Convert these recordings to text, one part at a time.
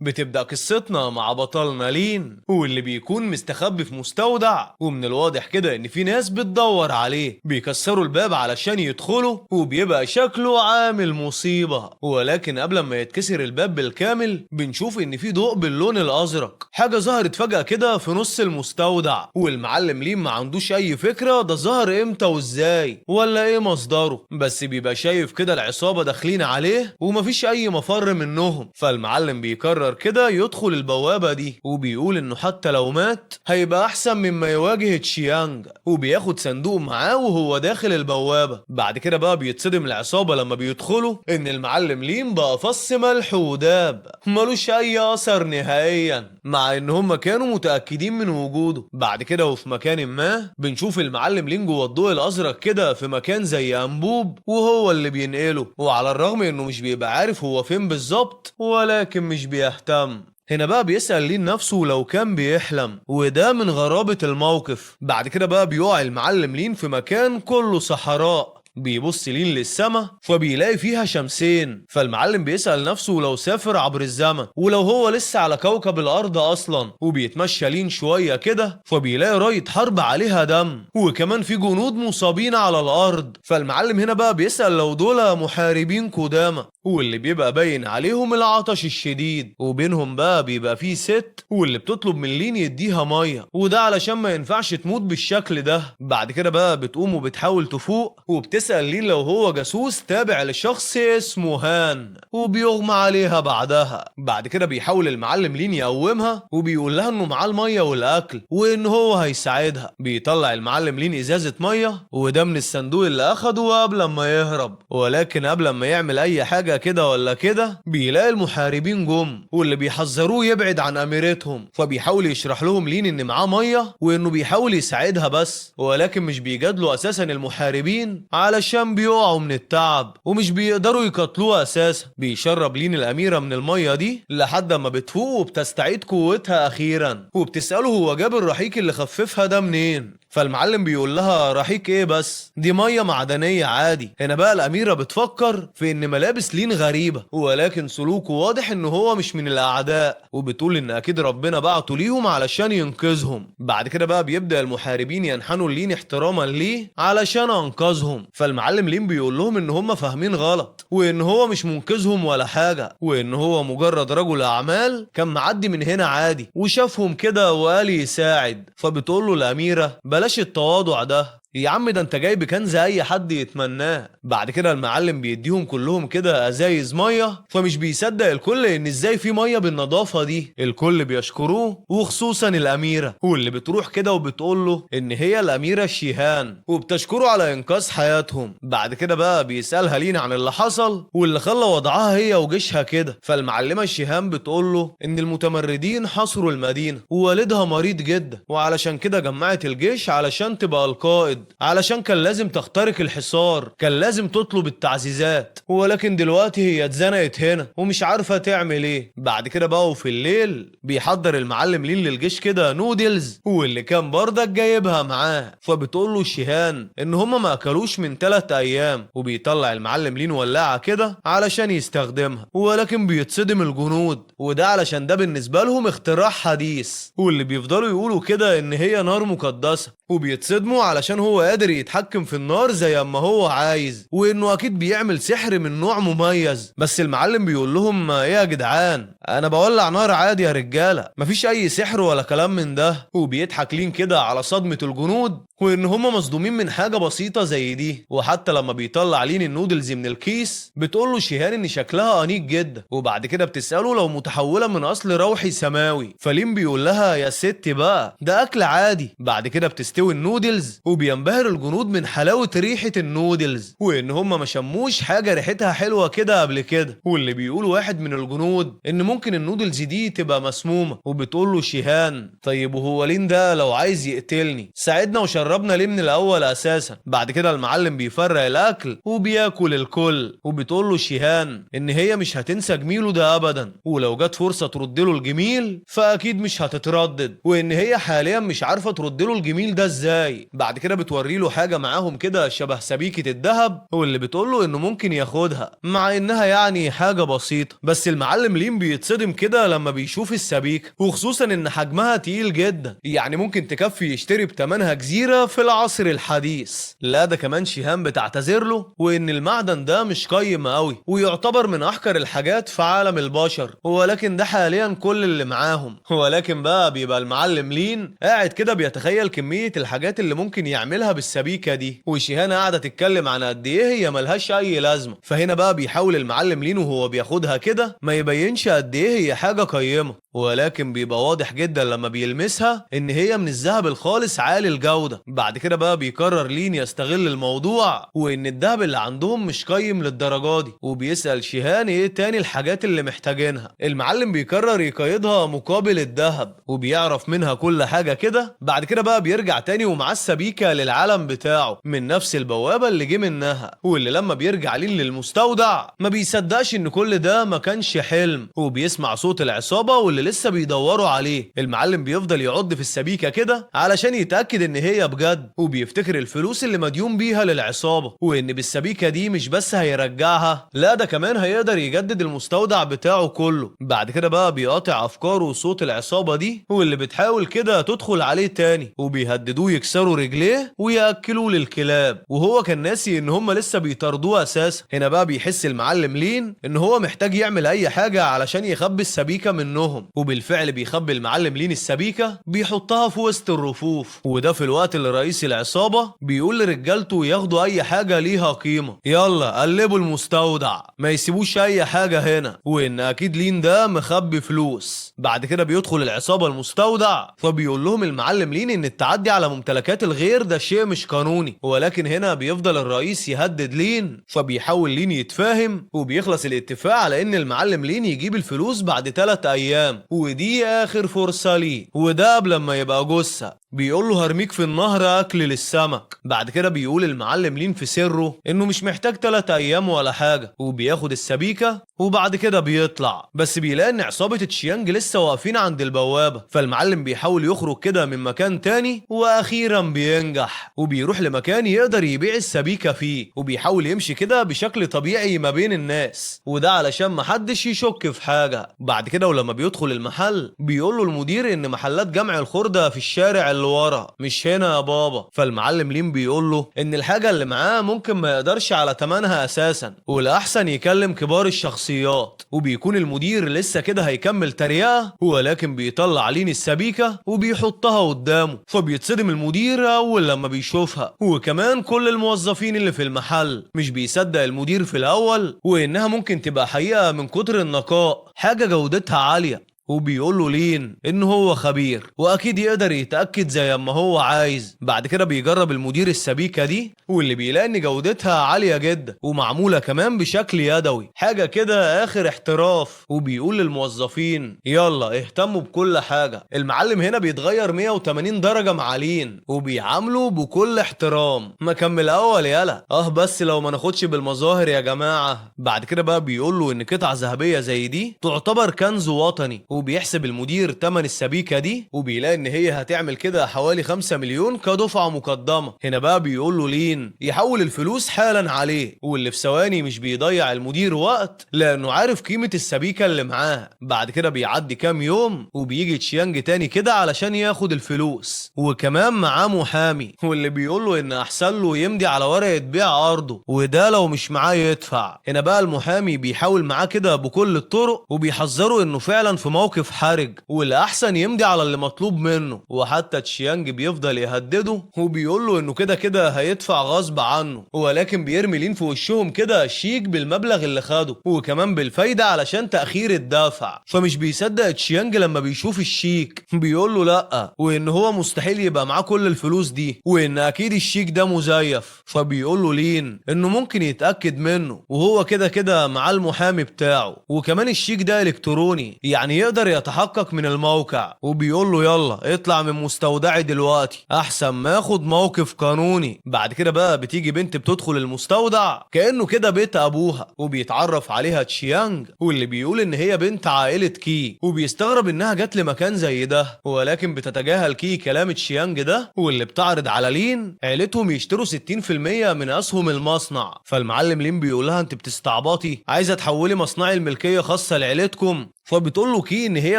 بتبدأ قصتنا مع بطلنا لين واللي بيكون مستخبي في مستودع، ومن الواضح كده ان في ناس بتدور عليه. بيكسروا الباب علشان يدخلوا وبيبقى شكله عامل مصيبة، ولكن قبل ما يتكسر الباب بالكامل بنشوف ان في ضوء باللون الازرق. حاجة ظهرت فجأة كده في نص المستودع، والمعلم لين ما عندوش اي فكرة ده ظهر امتى وازاي ولا ايه مصدره، بس بيبقى شايف كده العصابة داخلين عليه ومفيش اي مفر منهم. فالمعلم بيقرر كده يدخل البوابة دي، وبيقول انه حتى لو مات هيبقى احسن مما يواجه تشيانج، وبياخد صندوق معاه وهو داخل البوابة. بعد كده بقى بيتصدم العصابة لما بيدخلوا ان المعلم لين بقى فص ملح وداب ملوش اي اثر نهائيا، مع ان هم كانوا متأكدين من وجوده. بعد كده وفي مكان ما بنشوف المعلم لين جوه الضوء الازرق كده في مكان زي انبوب، وهو اللي بينقله، وعلى الرغم انه مش بيبقى عارف هو فين بالظبط ولكن مش بيهتم. هنا بقى بيسأل لين نفسه لو كان بيحلم، وده من غرابة الموقف. بعد كده بقى بيقع المعلم لين في مكان كله صحراء، بيبص لين للسما فبيلاقي فيها شمسين. فالمعلم بيسأل نفسه لو سافر عبر الزمن ولو هو لسه على كوكب الأرض أصلا. وبيتمشى لين شوية كده فبيلاقي راية حرب عليها دم، وكمان في جنود مصابين على الأرض. فالمعلم هنا بقى بيسأل لو دول محاربين قدامى، واللي بيبقى باين عليهم العطش الشديد. وبينهم بقى بيبقى فيه ست واللي بتطلب من لين يديها ميه، وده علشان ما ينفعش تموت بالشكل ده. بعد كده بقى بتقوم وبتحاول تفوق وبتسأل لين لو هو جاسوس تابع لشخص اسمه هان، وبيغمى عليها بعدها. بعد كده بيحاول المعلم لين يقومها وبيقول لها انه معاه الميه والاكل وان هو هيساعدها. بيطلع المعلم لين ازازه ميه وده من الصندوق اللي اخده قبل ما يهرب، ولكن قبل ما يعمل اي حاجه كده ولا كده بيلاقي المحاربين جم واللي بيحذروه يبعد عن اميرتهم. فبيحاول يشرح لهم لين ان معاه ميه وانه بيحاول يساعدها بس، ولكن مش بيجادلوا اساسا المحاربين علشان بيقعوا من التعب ومش بيقدروا يقتلوه اساسا. بيشرب لين الاميره من الميه دي لحد ما بتفوق وبتستعيد قوتها اخيرا، وبتساله هو جاب الرحيق اللي خففها ده منين. فالمعلم بيقول لها رحيق ايه بس، دي ميه معدنيه عادي. هنا بقى الاميره بتفكر في ان ملابس لين غريبه ولكن سلوكه واضح ان هو مش من الاعداء، وبتقول ان اكيد ربنا بعته ليهم علشان ينقذهم. بعد كده بقى بيبدا المحاربين ينحنوا لين احتراما ليه علشان انقذهم. فالمعلم لين بيقول لهم ان هم فاهمين غلط وان هو مش منقذهم ولا حاجه، وان هو مجرد رجل اعمال كان معدي من هنا عادي وشافهم كده وقال يساعد. فبتقول له الاميره بلاش التواضع ده يا عم، ده انت جايب كنز اي حد يتمناه. بعد كده المعلم بيديهم كلهم كده ازايز ميه، فمش بيصدق الكل ان ازاي في ميه بالنظافه دي. الكل بيشكروه وخصوصا الاميره، واللي بتروح كده وبتقول له ان هي الاميره شيهان وبتشكره على انقاذ حياتهم. بعد كده بقى بيسالها لين عن اللي حصل واللي خلى وضعها هي وجيشها كده. فالمعلمه شيهان بتقول له ان المتمردين حصروا المدينه ووالدها مريض جدا، وعلشان كده جمعت الجيش علشان تبقى القائد، علشان كان لازم تخترق الحصار، كان لازم تطلب التعزيزات، ولكن دلوقتي هي اتزنقت هنا ومش عارفة تعمل ايه. بعد كده بقى وفي الليل بيحضر المعلم لين للجيش كده نودلز واللي كان برضك جايبها معاه. فبتقول له شيهان ان هما ما اكلوش من 3 ايام، وبيطلع المعلم لين ولاعة كده علشان يستخدمها، ولكن بيتصدم الجنود، وده علشان ده بالنسبة لهم اختراع حديث، واللي بيفضلوا يقولوا كده ان هي نار مقدسة، وبيتصدموا علشان هو قادر يتحكم في النار زي ما هو عايز، وانه اكيد بيعمل سحر من نوع مميز. بس المعلم بيقول لهم ايه يا جدعان، انا بولع نار عادي يا رجاله، مفيش اي سحر ولا كلام من ده. وبيضحك لين كده على صدمة الجنود وان هما مصدومين من حاجة بسيطة زي دي. وحتى لما بيطلع لين النودلز من الكيس بتقول له شيهان ان شكلها انيق جدا، وبعد كده بتسأله لو متحولة من اصل روحي سماوي. فلين بيقول لها يا ستي بقى ده اكل عادي. بعد كده بتستوي النودلز وبينبهر الجنود من حلاوة ريحة النودلز وان هما ما شموش حاجة ريحتها حلوة كده قبل كده. واللي بيقول واحد من الجنود ان ممكن النودلز دي تبقى مسمومة، وبتقول له شيهان طيب وهو لين ده لو عايز يقتلني ساعدنا وشربنا ليه من الاول اساسا. بعد كده المعلم بيفرق الاكل وبياكل الكل، وبتقول له شيهان ان هي مش هتنسى جميله ده ابدا، ولو جت فرصة ترد له الجميل فاكيد مش هتتردد، وان هي حاليا مش عارفة ترد له الجميل ده ازاي. بعد كده بتوري له حاجه معاهم كده شبه سبيكه الذهب، واللي بتقول له انه ممكن ياخدها مع انها يعني حاجه بسيطه. بس المعلم لين بيتصدم كده لما بيشوف السبيكه، وخصوصا ان حجمها تقيل جدا، يعني ممكن تكفي يشتري بتمنها جزيره في العصر الحديث. لا ده كمان شيهان بتعتذر له، وان المعدن ده مش قيم قوي ويعتبر من احقر الحاجات في عالم البشر، ولكن ده حاليا كل اللي معاهم. ولكن بقى بيبقى المعلم لين قاعد كده بيتخيل كميه الحاجات اللي ممكن يعملها بالسبيكه دي، وشيهان قاعده تتكلم عن قد ايه هي ملهاش اي لازمه. فهنا بقى بيحاول المعلم لين وهو بياخدها كده ما يبينش قد ايه هي حاجه قيمه، ولكن بيبقى واضح جدا لما بيلمسها ان هي من الذهب الخالص عالي الجوده. بعد كده بقى بيقرر لين يستغل الموضوع وان الذهب اللي عندهم مش قيم للدرجه دي، وبيسال شيهان ايه تاني الحاجات اللي محتاجينها. المعلم بيقرر يقيدها مقابل الذهب وبيعرف منها كل حاجه كده. بعد كده بقى بيرجع تاني ومعاه السبيكه للعالم بتاعه من نفس البوابه اللي جه منها، واللي لما بيرجع لين للمستودع ما بيصدقش ان كل ده ما كانش حلم، وبيسمع صوت العصابه واللي لسه بيدوروا عليه. المعلم بيفضل يعض في السبيكه كده علشان يتاكد ان هي بجد، وبيفتكر الفلوس اللي مديون بيها للعصابه، وان بالسبيكه دي مش بس هيرجعها، لا ده كمان هيقدر يجدد المستودع بتاعه كله. بعد كده بقى بيقاطع افكاره وصوت العصابه دي واللي بتحاول كده تدخل عليه تاني، وبيهددوه يكسروا رجليه وياكلوه للكلاب، وهو كان ناسي ان هم لسه بيطاردوه اساسا. هنا بقى بيحس المعلم لين ان هو محتاج يعمل اي حاجه علشان يخبي السبيكه منهم، وبالفعل بيخبي المعلم لين السبيكه بيحطها في وسط الرفوف. وده في الوقت اللي رئيس العصابه بيقول لرجالته ياخدوا اي حاجه ليها قيمه، يلا قلبوا المستودع ما يسيبوش اي حاجه هنا، وان اكيد لين ده مخبي فلوس. بعد كده بيدخل العصابه المستودع فبيقول لهم المعلم لين ان التعدي على ممتلكات الغير ده شيء مش قانوني، ولكن هنا بيفضل الرئيس يهدد لين، فبيحاول لين يتفاهم وبيخلص الاتفاق على ان المعلم لين يجيب الفلوس بعد 3 ايام، ودي اخر فرصه ليه، وده قبل ما يبقى جثه. بيقول له هرميك في النهر اكل للسمك. بعد كده بيقول المعلم لين في سره انه مش محتاج 3 ايام ولا حاجه، وبياخد السبيكه وبعد كده بيطلع. بس بيلاقي ان عصابه تشيانج لسه واقفين عند البوابه، فالمعلم بيحاول يخرج كده من مكان تاني واخيرا بينجح، وبيروح لمكان يقدر يبيع السبيكه فيه، وبيحاول يمشي كده بشكل طبيعي ما بين الناس، وده علشان محدش يشك في حاجه. بعد كده ولما بيدخل المحل بيقول له المدير ان محلات جمع الخردة في الشارع اللي ورا مش هنا يا بابا. فالمعلم لين بيقول له ان الحاجه اللي معاه ممكن ما يقدرش على ثمنها اساسا، والاحسن يكلم كبار الشخصيات. وبيكون المدير لسه كده هيكمل تريقه، ولكن بيطلع لين السبيكه وبيحطها قدامه، فبيتصدم المدير اول لما بيشوفها، وكمان كل الموظفين اللي في المحل مش بيصدق المدير في الاول، وانها ممكن تبقى حقيقه من كتر النقاء، حاجه جودتها عاليه. وبيقول له لين ان هو خبير واكيد يقدر يتاكد زي ما هو عايز. بعد كده بيجرب المدير السبيكه دي، واللي بيلاقي ان جودتها عاليه جدا ومعموله كمان بشكل يدوي، حاجه كده اخر احتراف. وبيقول للموظفين يلا اهتموا بكل حاجه. المعلم هنا بيتغير 180 درجه مع لين وبيعامله بكل احترام. ما كمل اول يلا بس لو ما ناخدش بالمظاهر يا جماعه. بعد كده بقى بيقول له ان قطعه ذهبيه زي دي تعتبر كنز وطني، وبيحسب المدير تمن السبيكه دي وبيلاقي ان هي هتعمل كده حوالي 5 مليون كدفعه مقدمه. هنا بقى بيقول له لين يحول الفلوس حالا عليه، واللي في ثواني مش بيضيع المدير وقت لانه عارف قيمه السبيكه اللي معاه. بعد كده بيعدي كام يوم وبيجي تشيانج تاني كده علشان ياخد الفلوس، وكمان معاه محامي، واللي بيقول له ان احسن له يمضي على ورقه بيع ارضه، وده لو مش معاه يدفع. هنا بقى المحامي بيحاول معاه كده بكل الطرق وبيحذره انه فعلا في موقف حرج والاحسن يمضي على اللي مطلوب منه. وحتى تشيانج بيفضل يهدده وبيقول له انه كده كده هيدفع غصب عنه، ولكن بيرمي لين في وشهم كده شيك بالمبلغ اللي خده وكمان بالفايده علشان تاخير الدفع. فمش بيصدق تشيانج لما بيشوف الشيك، بيقول له لا وان هو مستحيل يبقى معاه كل الفلوس دي وان اكيد الشيك ده مزيف. فبيقول له لين انه ممكن يتاكد منه وهو كده كده معاه المحامي بتاعه، وكمان الشيك ده الكتروني يعني يقدر يقدر يتحقق من الموقع، وبيقول له يلا اطلع من مستودعي دلوقتي احسن ما اخد موقف قانوني. بعد كده بقى بتيجي بنت بتدخل المستودع كأنه كده بيت ابوها، وبيتعرف عليها تشيانج، واللي بيقول ان هي بنت عائلة كي، وبيستغرب انها جت لمكان زي ده، ولكن بتتجاهل كي كلام تشيانج ده، واللي بتعرض على لين عيلتهم يشتروا 60% من اسهم المصنع. فالمعلم لين بيقول لها انت بتستعبطي، عايزه تحولي مصنعي الملكيه خاصه لعيلتكم؟ فبتقول له كي ان هي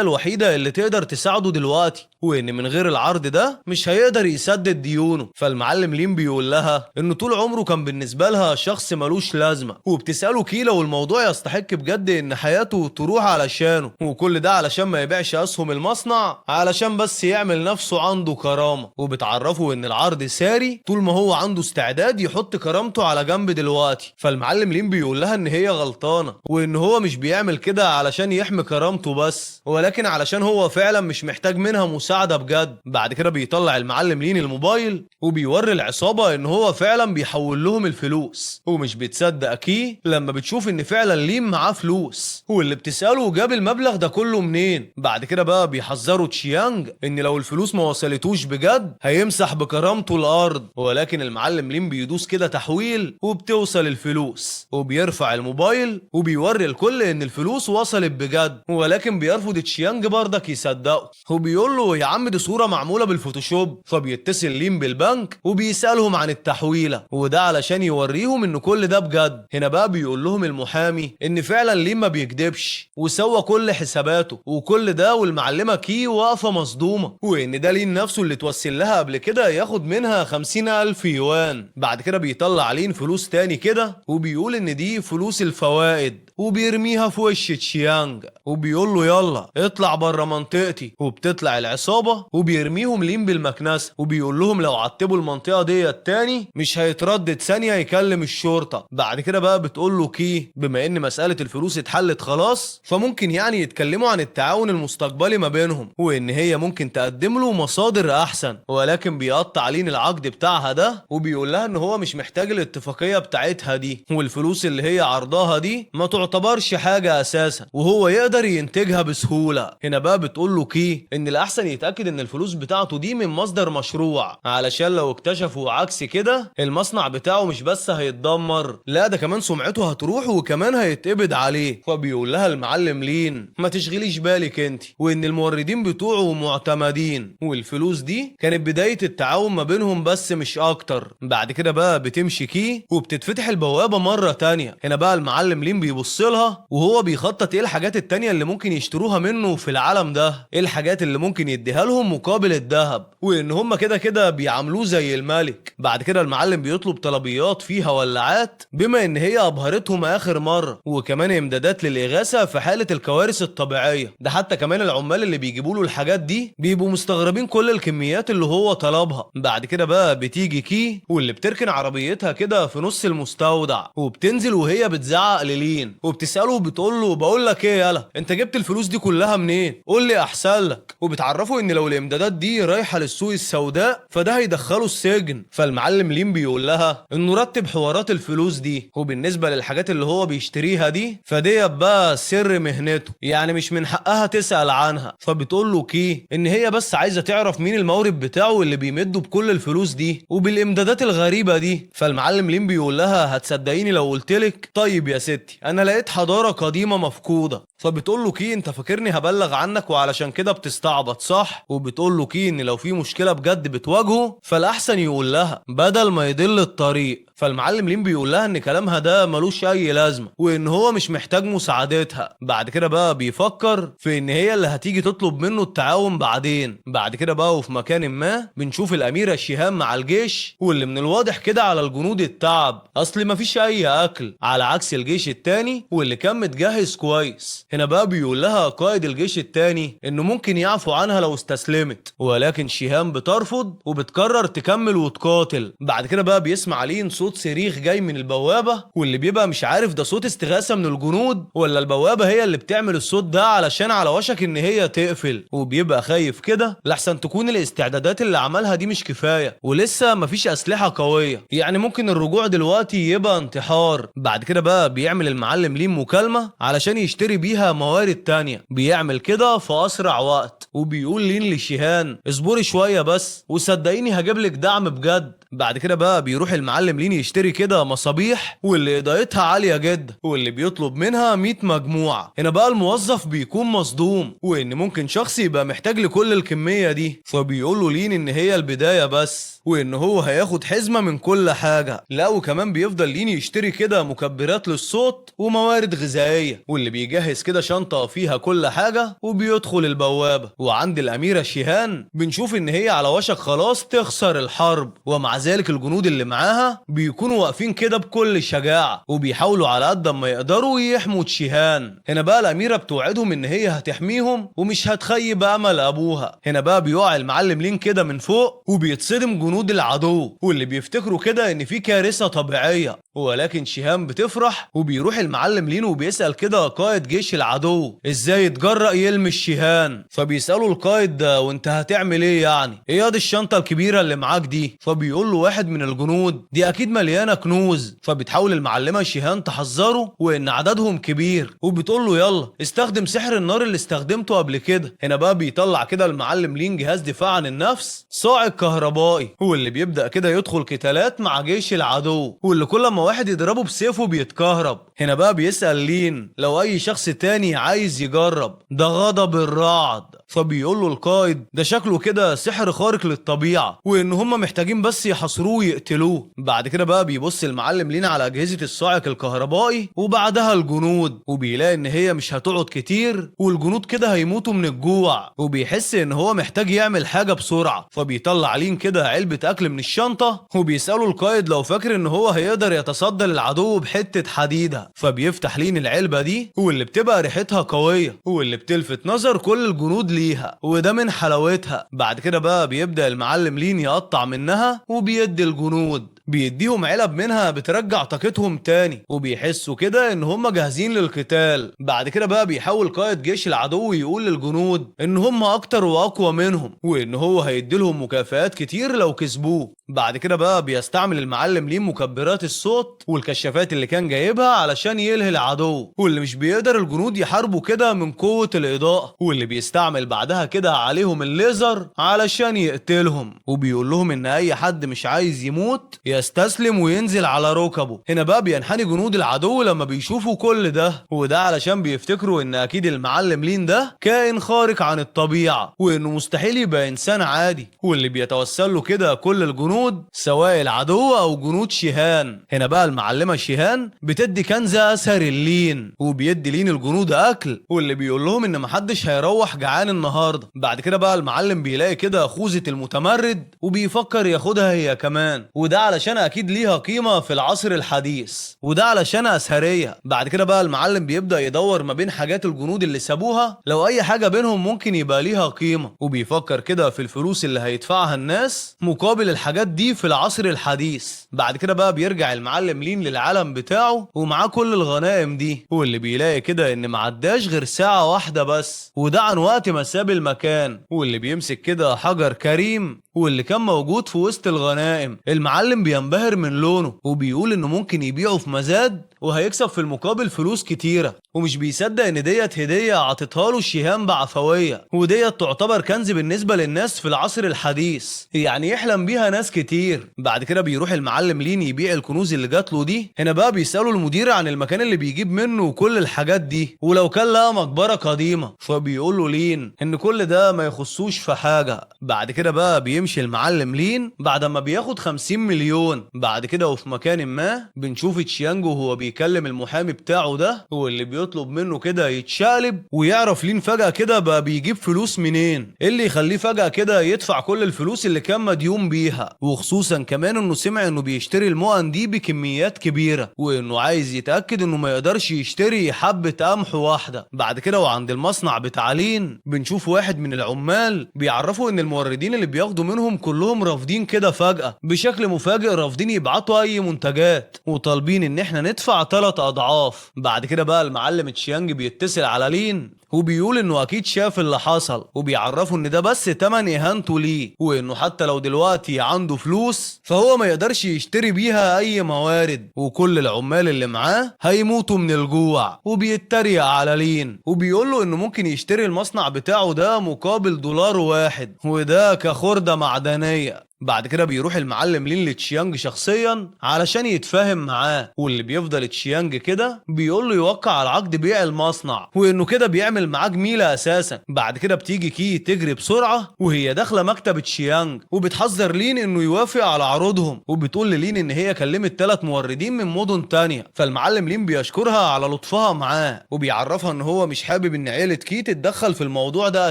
الوحيده اللي تقدر تساعده دلوقتي، وان من غير العرض ده مش هيقدر يسدد ديونه. فالمعلم لين بيقول لها انه طول عمره كان بالنسبه لها شخص ملوش لازمه، وبتساله كي لو الموضوع يستحق بجد ان حياته تروح علشانه، وكل ده علشان ما يبيعش اسهم المصنع، علشان بس يعمل نفسه عنده كرامه. وبتعرفه ان العرض ساري طول ما هو عنده استعداد يحط كرامته على جنب دلوقتي. فالمعلم لين بيقول لها ان هي غلطانه، وان هو مش بيعمل كده علشان يحمي كرامته بس، ولكن علشان هو فعلا مش محتاج منها مساعده بجد. بعد كده بيطلع المعلم لين الموبايل وبيوري العصابه ان هو فعلا بيحول لهم الفلوس، ومش بتصدق كي لما بتشوف ان فعلا لين معاه فلوس، واللي بتساله جاب المبلغ ده كله منين. بعد كده بقى بيحذروا تشيانج ان لو الفلوس ما وصلتوش بجد هيمسح بكرامته الارض، ولكن المعلم لين بيدوس كده تحويل وبتوصل الفلوس، وبيرفع الموبايل وبيوري الكل ان الفلوس وصلت بجد، ولكن بيرفض تشيانج برضك يصدقه، وبيقول له يا عم دي صوره معموله بالفوتوشوب. فبيتصل لين بالبنك وبيسالهم عن التحويله، وده علشان يوريهم ان كل ده بجد. هنا بقى بيقول لهم المحامي ان فعلا لين ما بيكدبش، وسوى كل حساباته وكل ده، والمعلمه كي واقفه مصدومه، وان ده لين نفسه اللي توسل لها قبل كده ياخد منها 50,000 يوان. بعد كده بيطلع لين فلوس تاني كده، وبيقول ان دي فلوس الفوائد، وبيرميها في وش تشيانج، وبيقول له يلا اطلع بره منطقتي. وبتطلع العصابه وبيرميهم لين بالمكنسه، وبيقول لهم لو عتبوا المنطقه دي التاني مش هيتردد ثانيه يكلم الشرطه. بعد كده بقى بتقول له كي بما ان مساله الفلوس اتحلت خلاص، فممكن يعني يتكلموا عن التعاون المستقبلي ما بينهم، وان هي ممكن تقدم له مصادر احسن، ولكن بيقطع لين العقد بتاعها ده، وبيقول لها ان هو مش محتاج الاتفاقيه بتاعتها دي، والفلوس اللي هي عرضاها دي ما تعتبرش حاجه اساسا، وهو يقدر ينتجها بسهوله. هنا بقى بتقول له كي ان الاحسن يتاكد ان الفلوس بتاعته دي من مصدر مشروع، علشان لو اكتشفوا عكس كده المصنع بتاعه مش بس هيتدمر، لا ده كمان سمعته هتروح وكمان هيتقبض عليه. فبيقول لها المعلم لين ما تشغليش بالك انت، وان الموردين بتوعه معتمدين، والفلوس دي كانت بدايه التعاون ما بينهم بس مش اكتر. بعد كده بقى بتمشي كي وبتتفتح البوابه مره تانية. هنا بقى المعلم لين بيبص لها وهو بيخطط ايه الحاجات التانية اللي ممكن يشتروها منه في العالم ده، ايه الحاجات اللي ممكن يديها لهم مقابل الذهب، وان هم كده كده بيعاملوه زي الملك. بعد كده المعلم بيطلب طلبيات فيها ولاعات بما ان هي ابهرتهم اخر مره، وكمان امدادات للاغاثه في حاله الكوارث الطبيعيه. ده حتى كمان العمال اللي بيجيبوا له الحاجات دي بيبقوا مستغربين كل الكميات اللي هو طلبها. بعد كده بقى بتيجي كي واللي بتركن عربيتها كده في نص المستودع، وبتنزل وهي بتزعق للين، وبتساله وبتقول له بقول لك ايه يالا انت جبت الفلوس دي كلها منين؟ قول لي احسن لك. وبتعرفه ان لو الامدادات دي رايحه للسوق السوداء فده هيدخله السجن. فالمعلم لين بيقول لها انه رتب حوارات الفلوس دي، وبالنسبه للحاجات اللي هو بيشتريها دي فدي بقى سر مهنته، يعني مش من حقها تسال عنها. فبتقول له كي ان هي بس عايزه تعرف مين المورد بتاعه اللي بيمده بكل الفلوس دي وبالامدادات الغريبه دي. فالمعلم لين بيقول لها هتصدقيني لو قلتلك؟ طيب يا ستي انا لقيت حضاره قديمه مفقوده. فبتقول له كي انت فاكرني هبلغ عنك وعلشان كده بتستعبط صح؟ وبتقول له كي ان لو في مشكله بجد بتواجهه فالاحسن يقول لها بدل ما يضل الطريق. فالمعلم لين بيقول لها ان كلامها ده ملوش اي لازمه، وان هو مش محتاج مساعدتها. بعد كده بقى بيفكر في ان هي اللي هتيجي تطلب منه التعاون بعدين. بعد كده بقى وفي مكان ما بنشوف الاميره شيهان مع الجيش، واللي من الواضح كده على الجنود التعب، اصل مفيش اي اكل على عكس الجيش التاني واللي كان متجهز كويس. هنا بقى بيقول لها قائد الجيش التاني انه ممكن يعفو عنها لو استسلمت، ولكن شيهان بترفض وبتقرر تكمل وتقاتل. بعد كده بقى بيسمع لين صوت صريخ جاي من البوابه، واللي بيبقى مش عارف ده صوت استغاثه من الجنود ولا البوابه هي اللي بتعمل الصوت ده علشان على وشك ان هي تقفل، وبيبقى خايف كده لحسن تكون الاستعدادات اللي عملها دي مش كفايه ولسه مفيش اسلحه قويه، يعني ممكن الرجوع دلوقتي يبقى انتحار. بعد كده بقى بيعمل المعلم لين مكالمه علشان يشتري بيها بيها موارد تانية بيعمل كده في اسرع وقت. وبيقول لين لشيهان اصبري شويه بس وصدقيني هجيب لك دعم بجد. بعد كده بقى بيروح المعلم لين يشتري كده مصابيح واللي اضاءتها عاليه جدا واللي بيطلب منها 100 مجموعه. هنا بقى الموظف بيكون مصدوم وان ممكن شخص يبقى محتاج لكل الكميه دي، فبيقول له لين ان هي البدايه بس وان هو هياخد حزمه من كل حاجه. لا وكمان بيفضل لين يشتري كده مكبرات للصوت وموارد غذائيه، واللي بيجهز كده شنطه فيها كل حاجه وبيدخل البوابه. وعند الاميره شيهان بنشوف ان هي على وشك خلاص تخسر الحرب، ومع ذلك الجنود اللي معاها بيكونوا واقفين كده بكل شجاعه وبيحاولوا على قد ما يقدروا يحموا شيهان. هنا بقى الاميره بتوعدهم ان هي هتحميهم ومش هتخيب امل ابوها. هنا بقى بيقع المعلم لين كده من فوق وبيتصدم جنود العدو واللي بيفتكروا كده ان في كارثه طبيعيه، ولكن شيهان بتفرح. وبيروح المعلم لين وبيسأل كده قائد جيش العدو ازاي يتجرأ يلمس شيهان. فبيسأله القائد ده وانت هتعمل ايه يعني؟ ايه ياض الشنطة الكبيرة اللي معاك دي؟ فبيقول له واحد من الجنود دي اكيد مليانة كنوز. فبتحاول المعلمة شيهان تحذره وان عددهم كبير وبتقول له يلا استخدم سحر النار اللي استخدمته قبل كده. هنا بقى بيطلع كده المعلم لين جهاز دفاع عن النفس صاعق كهربائي، هو اللي بيبدأ كده يدخل قتالات مع جيش العدو واللي كل ما واحد يضربه بسيفه بيتكهرب. هنا بقى بيسأل لين لو اي شخص تاني عايز يجرب، ده غضب الرعد. فبيقول له القائد ده شكله كده سحر خارق للطبيعة وان هم محتاجين بس يحاصروه ويقتلوه. بعد كده بقى بيبص المعلم لين على اجهزة الصاعق الكهربائي وبعدها الجنود، وبيلاقي ان هي مش هتقعد كتير والجنود كده هيموتوا من الجوع، وبيحس ان هو محتاج يعمل حاجة بسرعة. فبيطلع لين كده علبة اكل من الشنطة وبيسأله القائد لو فاكر ان هو هيقدر يتصدى للعدو بحتة حديدة. فبيفتح لين العلبة دي واللي بتبقى ريحتها قوية واللي بتلفت نظر كل الجنود ليها وده من حلاوتها. بعد كده بقى بيبدأ المعلم لين يقطع منها وبيدي الجنود، بيديهم علب منها بترجع طاقتهم تاني وبيحسوا كده ان هم جاهزين للقتال. بعد كده بقى بيحاول قائد جيش العدو يقول للجنود ان هم اكتر واقوى منهم وان هو هيديلهم مكافآت كتير لو كسبوه. بعد كده بقى بيستعمل المعلم لين مكبرات الصوت والكشافات اللي كان جايبها علشان يلهي العدو واللي مش بيقدر الجنود يحاربوا كده من قوة الإضاءة، واللي بيستعمل بعدها كده عليهم الليزر علشان يقتلهم. وبيقول لهم ان اي حد مش عايز يموت يستسلم وينزل على ركبه. هنا بقى بينحني جنود العدو لما بيشوفوا كل ده، وده علشان بيفتكروا ان اكيد المعلم لين ده كائن خارق عن الطبيعة وانه مستحيل يبقى انسان عادي، واللي بيتوسل له كده كل الجنود سواء العدو او جنود شيهان. هنا بقى المعلمة شيهان بتدي كنز اثر اللين وبيدي لين الجنود اكل واللي بيقول لهم ان محدش هيروح جعان النهارده. بعد كده بقى المعلم بيلاقي كده خوذة المتمرد وبيفكر ياخدها هي كمان، وده علشان اكيد ليها قيمة في العصر الحديث وده علشان اثرية. بعد كده بقى المعلم بيبدأ يدور ما بين حاجات الجنود اللي سابوها لو اي حاجة بينهم ممكن يبقى ليها قيمة، وبيفكر كده في الفلوس اللي هيدفعها الناس مقابل الحاجات دي في العصر الحديث. بعد كده بقى بيرجع المعلم لين للعالم بتاعه ومعاه كل الغنائم دي، واللي بيلاقي كده ان معداش غير ساعة واحدة بس وده عن وقت ما ساب المكان، واللي بيمسك كده حجر كريم واللي كان موجود في وسط الغنائم. المعلم بينبهر من لونه وبيقول انه ممكن يبيعه في مزاد وهيكسب في المقابل فلوس كتيرة، ومش بيصدق ان ديت هدية عطتها له شيهان بعفوية، وديت تعتبر كنز بالنسبة للناس في العصر الحديث يعني يحلم بيها ناس كتير. بعد كده بيروح المعلم لين يبيع الكنوز اللي جات له دي. هنا بقى بيسألوا المدير عن المكان اللي بيجيب منه كل الحاجات دي ولو كان لها مقبرة قديمة، فبيقول له لين ان كل ده ما يخصوش في حاجة. بعد كده بقى بيمشي المعلم لين بعد ما بياخد 50 مليون. بعد كده وفي مكان ما بنشوف تشيانجو وهو بيكلم المحامي بتاعه ده واللي بيطلب منه كده يتشقلب ويعرف لين فجأة كده بقى بيجيب فلوس منين، اللي يخليه فجأة كده يدفع كل الفلوس اللي كان مديون بيها، وخصوصا كمان انه سمع انه بيشتري المؤن دي بكميات كبيرة وانه عايز يتأكد انه ما يقدرش يشتري حبة قمح واحدة. بعد كده وعند المصنع بتاع لين بنشوف واحد من العمال بيعرفوا ان الموردين اللي بياخدوا منهم كلهم رافضين كده فجأة بشكل مفاجئ، رافضين يبعتوا اي منتجات وطالبين ان احنا ندفع بيدفع 3 اضعاف. بعد كده بقى المعلم تشيانج بيتصل على لين وبيقول انه اكيد شاف اللي حصل، وبيعرفه ان ده بس تمن اهانته ليه، وانه حتى لو دلوقتي عنده فلوس فهو ما يقدرش يشتري بيها اي موارد، وكل العمال اللي معاه هيموتوا من الجوع. وبيتريق على لين وبيقول له انه ممكن يشتري المصنع بتاعه ده مقابل $1 وده كخردة معدنية. بعد كده بيروح المعلم لين لتشيانج شخصيا علشان يتفاهم معاه، واللي بيفضل تشيانج كده بيقول له يوقع على عقد بيع المصنع، وانه كده بيعمل معاه جميله اساسا. بعد كده بتيجي كي تجري بسرعه وهي داخله مكتب تشيانج وبتحذر لين انه يوافق على عروضهم، وبتقول للين ان هي كلمت 3 موردين من مدن تانية. فالمعلم لين بيشكرها على لطفها معاه وبيعرفها ان هو مش حابب ان عيله كي تتدخل في الموضوع ده